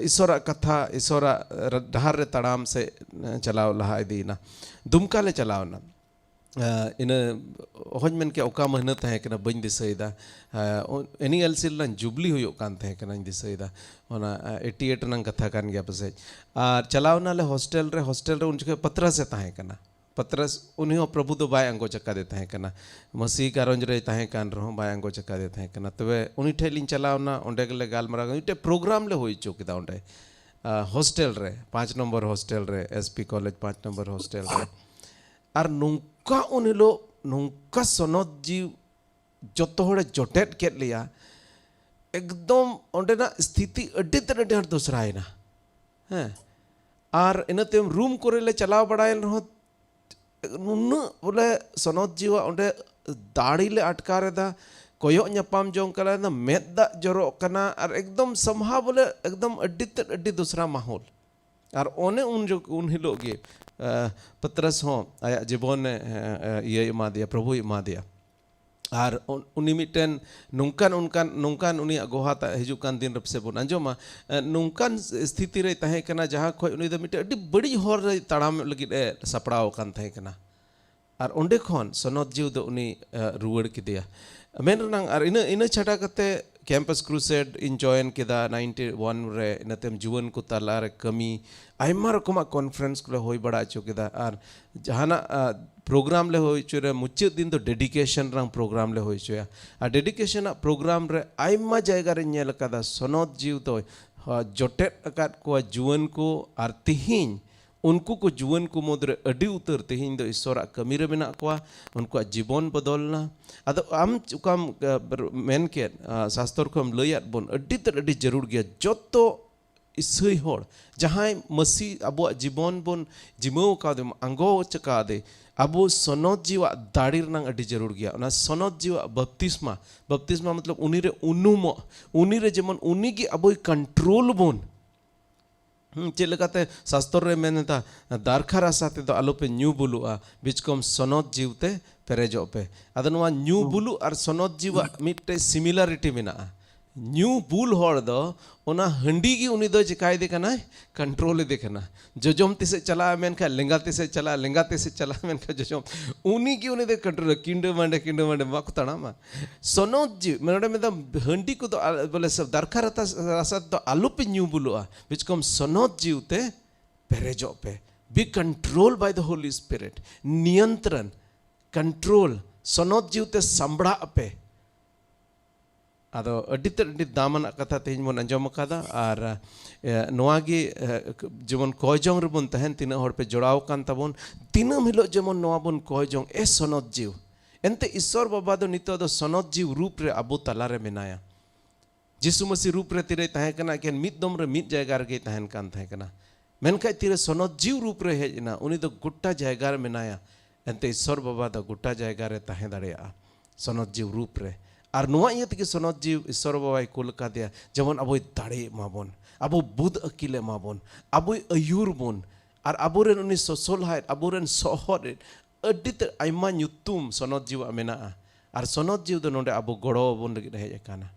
ईश्वरा कथा ईश्वरा डहार रे तड़ाम से चलाओ लहा दीना दुमका ले चलाओ ना इन होज मन के ओका महीना तहे कना बñ दिसैदा एनुअल सिलन जुबली हुयो कान तहे कना दिसैदा ओना 88 नंग कथा कान गया पसे और चलावना ले हॉस्टेल रे उनके पत्र से तहे कना पत्रस उन्हीं प्रभु तो बाय अंगो चक्का देता है कना मसीह का रंज रे तहे कान रहो बाय अंगो चक्का देता है कना तबे उन्हीं ठेलिन चलावना ओंडे गले गालमरा इटे प्रोग्राम ले होई चोकिदा ओंडे हॉस्टेल रे 5 नंबर हॉस्टेल रे एसपी कॉलेज 5 नंबर हॉस्टेल रे और नुंका उन हिलो नुंका सनत जीव जतो होड़े जोटेट केट लिया एकदम ओंडेना स्थिति अड्डी तर अड्डी हर दूसरा है ना हैं और इनते रूम कोरे ले चलाव बड़ायल रहो ᱱᱩᱱᱟᱹᱜ ᱵᱚᱞᱮ ᱥᱚᱱᱚᱛ ᱡᱤᱣᱟᱜ ᱚᱸᱰᱮ ᱫᱟᱲᱮ ᱞᱮ ᱟᱴᱠᱟᱨᱮᱫᱟ ᱠᱚᱭᱚᱜ ᱧᱟᱯᱟᱢ ᱡᱚᱝ ᱠᱟᱱᱟ ᱢᱮᱫ ᱫᱟᱜ ᱡᱚᱨᱚᱜ ᱠᱟᱱᱟ ᱟᱨ ᱮᱠᱫᱚᱢ ᱥᱟᱢᱦᱟ ᱵᱚᱞᱮ ᱮᱠᱫᱚम ᱟᱹᱰᱤ ᱛᱮᱫ ᱟᱹᱰᱤ ᱫᱩᱥᱨᱟ ᱢᱟᱦᱚᱞ ᱟᱨ ᱚᱱᱮ ᱩᱱ हिलोग ᱜᱮ पत्रस ᱦᱚᱸ ᱟᱭᱟᱜ ᱡᱤᱵᱚᱱ ᱤᱭᱟᱹ ᱮᱢᱟᱫᱮᱭᱟ ᱯᱨᱚᱵᱷᱩ ᱮᱢᱟᱫᱮᱭᱟ ᱟᱨ ᱩᱱᱤ ᱢᱤᱫᱴᱮᱱ ᱱᱚᱝᱠᱟᱱ ᱩᱱᱤᱭᱟᱜ ᱜᱚᱦᱟᱛᱟ ᱦᱤᱡᱩᱜ ᱠᱟᱱ ᱫᱤᱱ ᱨᱮ ᱥᱮ ᱵᱚᱱ ᱟᱸᱡᱚᱢᱟ ᱱᱚᱝᱠᱟन ᱥथिति ᱨᱮ ᱛᱟᱦᱮᱸ ᱠᱟᱱᱟ ᱡᱟᱦᱟᱸ ᱠᱷᱚᱡ ᱩᱱᱤ ᱫᱚ ᱢᱤᱫᱴᱮᱱ ᱟᱹᱰᱤ ᱵᱟᱹᱲᱤᱡ ᱦᱚᱨ ᱨᱮ ᱛᱟᱲᱟᱢ ᱞᱟᱹᱜᱤᱫ ᱮ ᱥᱟᱯᱲᱟᱣ ᱟᱠᱟᱱ ᱛᱟᱦᱮᱸ ᱠᱟᱱᱟ ᱟᱨ ᱚᱸᱰᱮ ᱠᱷᱚᱱ ᱥᱚᱱᱚᱛ ᱡᱤᱣ ᱫᱚ ᱩᱱᱤ ᱨᱩᱣᱟᱹᱲ ᱠᱮᱫᱮᱭᱟ ᱢᱮᱱ ᱨᱮᱱᱟᱜ ᱟᱨ ᱤᱱᱟᱹ ᱪᱷᱟᱰᱟ ᱠᱟᱛᱮ कैंपस क्रूसेड इन जॉइन केदा 91 रे इनतेम जुवन को ताला रे कमी आयमा रकमा कॉन्फ्रेंस को होय बड़ा चो केदा आर जहाना प्रोग्राम ले होय चो रे मुच्चे दिन तो डेडिकेशन रंग प्रोग्राम ले होय चो आ डेडिकेशन प्रोग्राम रे आयमा जायगा रे नेल कदा सनोत जीव तो जोटे अकात को जुवन को आर तिहिन उनको को जुवन को मुद्रे अडी उतर तिहिन दो ईश्वर कमी रे मेना को उनको जीवन बदलना अद आम चुकाम मेन के शास्त्र को हम लैयात बोन अडी जरूर गया जतो इसई होड़ जहां मसी अबो जीवन बोन जिमो का दे अंगो चका दे अबो सनोत जीवा दाड़ीर नंग अडी जरूर गया ना सनोत जीवा बपतिस्मा मतलब उनी रे उनुमो उनी रे जेमन उनी की अबो कंट्रोल बोन चेक लेकाते शास्त्र रे मेनता दारखा रासा ते दो आलोपे न्यू बुलुआ बिचकम सनोत जीवते पेरेजो पे अद नोवा न्यू बुलु और सनोत जीवा मिटे सिमिलरिटी मेना न्यू बुल होड़ दो ओना हंडी की उनी दो चिकाय दे कना कंट्रोल दे कना जजोम तिसे चला मेनखा लेंगाते से चला मेनखा जजोम उनी की उनी दे कंट्रोल किंडे मांडे माको तणामा सनोत जीव मेनोडे में हंडी को तो बोले सब दरखा रासा तो आलोपे न्यू बुलुआ बिचकम सनोत जीवते पेरेजो पे be control by the holy spirit नियंत्रण कंट्रोल सनोत जीवते संबड़ा पे आदो अड्डी दामन कथा तेज मन अंजम कादा और नोआगी जेमन कयजोंग रे बन तहन तिना हर पे जोड़ाव कान तबन तिनम हिलो जेमन नोआ बन कयजोंग ए सनोत जीव एनते ईश्वर बाबा दो नितो दो सनोत जीव रूप रे अबो तला रे मेनाया जिसु मसी रूप रे तिरे तहे कना केन मिद दम रे मिद जायगा रे तहन कान तहे कना मेनखाय तिरे सनोत जीव रूप रे हेजना उनी दो गुट्टा जायगा रे मेनाया एनते ईश्वर बाबा दो गुट्टा जायगा रे तहे दाड़ेया सनोत जीव रूप रे और नुआ इयत के सनोत जीव ईश्वर बाबा कुल का दिया जेमन अबो दाड़े माबन अबो बुद अकिले माबन अबो अयूर बोन और अबोरेन उनी सोसल हाय अबोरेन सोहर अड्डीते आयमा ᱧᱩᱛᱩᱢ सनोत जीव मेना और सनोत जीव दो नोंडे अबो गड़ो बोन लगिद हेज काना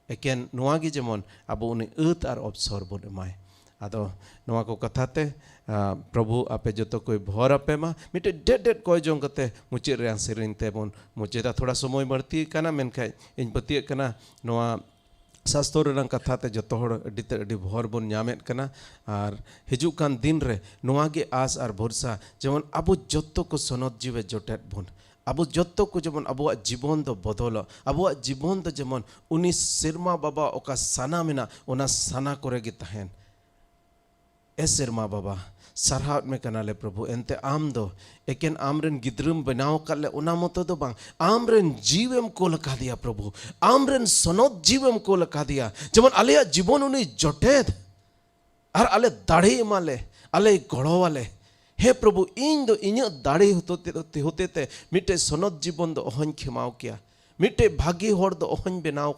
एकेन नुआ गे जेमन अबो उनी अत और अवसर बोन एमाय आदो नुआ को कथाते प्रभु आपे जो कोई भर आपे मा मिटे डेट कोई जों कते मुचे रे सेरिन ते बोन मुचे थोड़ा समय बढ़ती काना मेनखाय इन पति काना नोआ शास्त्र रंग कथा ते जतो हड़ अडी भर बोन ᱧᱟᱢᱮᱫ काना और हिजुक कान दिन रे नोआ गे आस और भरोसा जेमन अबो जतो को सनोत जीवे जोटेट बोन अबो जतो को जेमन अबो जीवन दो बदलो अबो जीवन दो जेमन उनी सिरमा बाबा ओका साना मेना ओना साना करे गे तहन ए सिरमा बाबा सरहाट में कनाले प्रभु एनते आम दो एकेन आमरेन गिद्रम बनाव काले उना मतो दो बांग आमरेन जीवम कोल का दिया प्रभु आमरेन सनोत जीवम कोल का दिया जेमन आलेया जीवन उनी जोटेद और आले दाढ़े माले आले गड़ो वाले हे प्रभु इन दो इन्य दाढ़े होते ते मिटे सनोत जीवन दो ओहन खिमाव किया मिटे भागी होड़ दो ओहन बनाव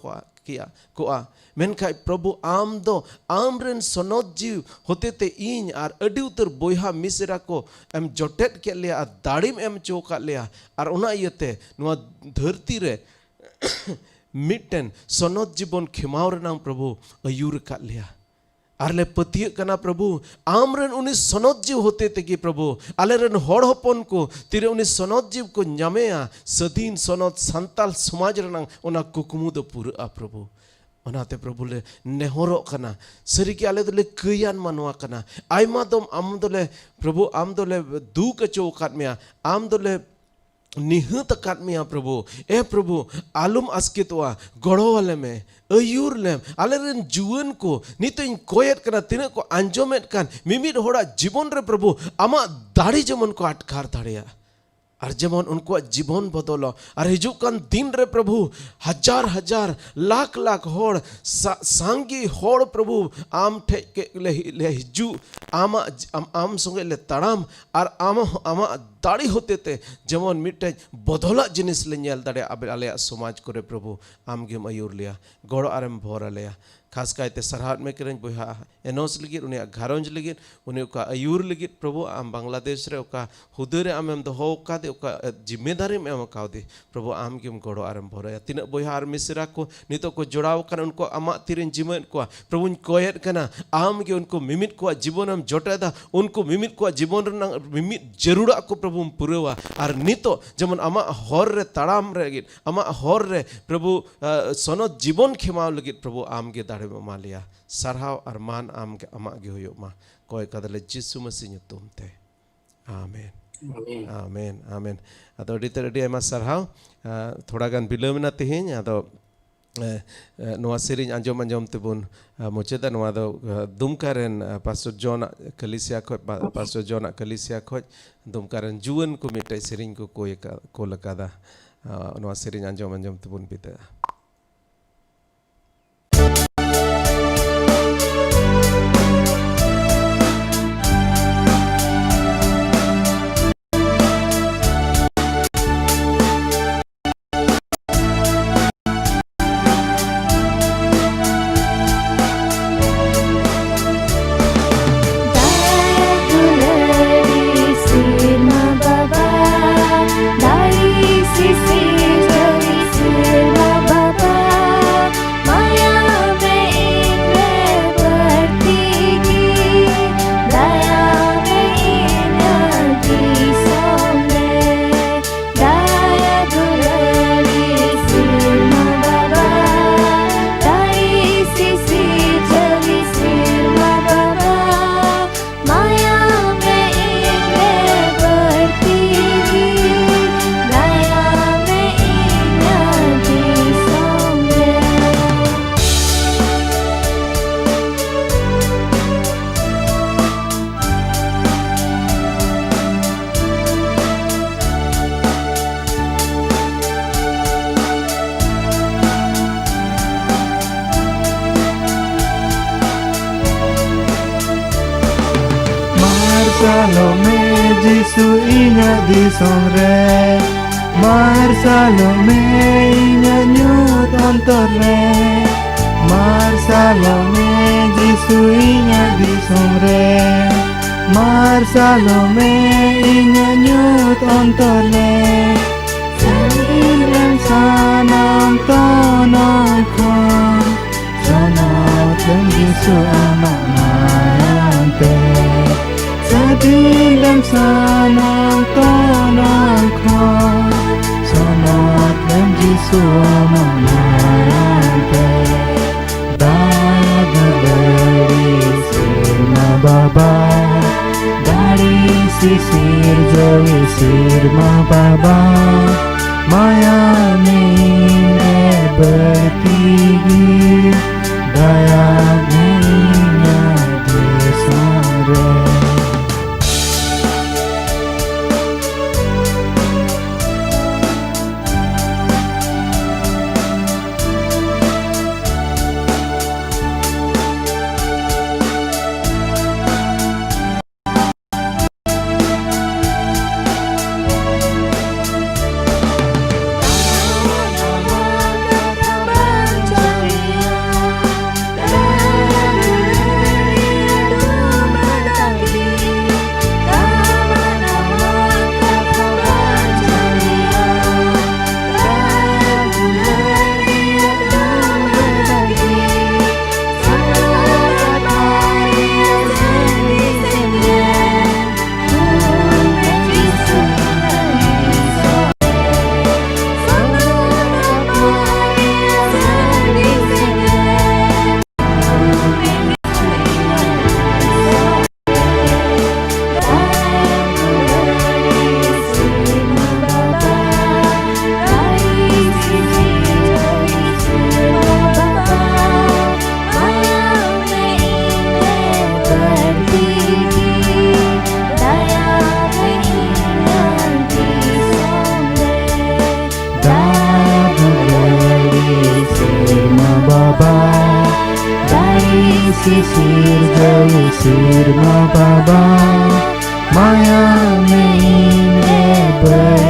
किया कोआ मेनखाय प्रभु आम दो आमरेन सनोत जीव होते ते इन और अडी उतर बोहा मिसरा को एम जोटेट के लिया दाड़ीम एम चौका लिया और उना इयते नुआ धरती रे मिटन सनोत जीवन खिमाव रनाम प्रभु अयूर का लिया आरले पतिय कना प्रभु आमरेन उनी सनोत जीव होते ते कि प्रभु आलेरेन होड़ होपन को तिरे उनी सनोत जीव को ᱧᱟᱢᱮᱭᱟ सदीन सनोत संताल समाज रनांग ओना कुकुमु दो पूरा प्रभु ओनाते प्रभु ले नेहरो कना सरी के आले दोले कयान मानवा कना आयमा दम आम दोले प्रभु आम दोले दुक चौकात मिया आम दोले निहत काट मिया प्रभु ए प्रभु आलम आस्कितवा गड़ो वाले में अयूर लेम आलेरेन जुवन को नितों कोयत कना तिने को अंजोमेत कान मिमिद होड़ा जीवन रे प्रभु आमा दाड़ी जमन को अटकार दाड़ेया ᱟᱨ ᱡᱮᱢᱚᱱ ᱩᱱᱠᱩᱣᱟᱜ ᱡᱤᱵᱚᱱ ᱵᱚᱫᱚᱞᱚᱜ ᱟᱨ ᱦᱤᱡᱩᱜ ᱠᱟᱱ ᱫᱤᱱ ᱨᱮ ᱯᱨᱚᱵᱷᱩ ᱦᱟᱡᱟᱨ ᱦᱟᱡᱟर लाख लाख होड़ सांगी होड़ प्रभु आम ठेज के ले हिजू आम संगे ले तड़ाम और आम दाड़ी होते थे जेमन मिट्टे बदला जिनिस ले नेल दाड़े आले समाज करे प्रभु आम गेम आयुर लिया गड़ आरम भोर लिया खास कायते सरहाद में करें बोहा एनोस लगित उन्हें घारंज लगित उन्हें का आयुर लगित प्रभु आम बांग्लादेश रे ओका हुदरे आम दो का दे ओका जिम्मेदारी में आम का दे प्रभु आम गेम गड़ आरम भोर तीन बोहा आर मिसरा को नितो को जोड़ाव कर उनको आमा तीरें जीवन को प्रभु कोयत कना आम के उनको मिमित को जीवन हम जोटा उनको मिमित को जीवन मिमित जरूरा को प्रभु पुरेवा और नितो जमन आमा हर रे तड़ाम रे आमा हर रे प्रभु सनत जीवन खेमाव लगित प्रभु आम के दाड़े मा लिया सरहाव और मान आम के अमा गे होयो मा कोय कदले जिसु मसीह ᱧᱩᱛᱩᱢ ᱛᱮ आमेन आमेन आमेन अदो अडी आयमा सरहाव थोड़ा गान बिलोमना तेहेñ अदो नोआ सेरिñ आंजोम आंजोम तेबुन मुचेदा नोआ दो दुमकारेन पास्टर जॉन कलिसिया खो पास्टर जॉन कलिसिया खो दुमकारेन जुवन को मिटे सेरिñ को कोय को लकादा नोआ सेरिñ आंजोम आंजोम तेबुन बिता Salome Jisu inya di somre Mar Salome inya nyut ontore Mar Salome Jisu inya di somre Mar Salome inya nyut ontore Sandiran sanam tonong kon Sonot Jisu anak mayante Sadilam sanam tonang kon Sonot Jisu amayante Daya dari sirma baba Dari sisir jawi sirma baba Maya mingge bertinggi Daya mingga di sore sisir jauh sirma baba, maya me ińren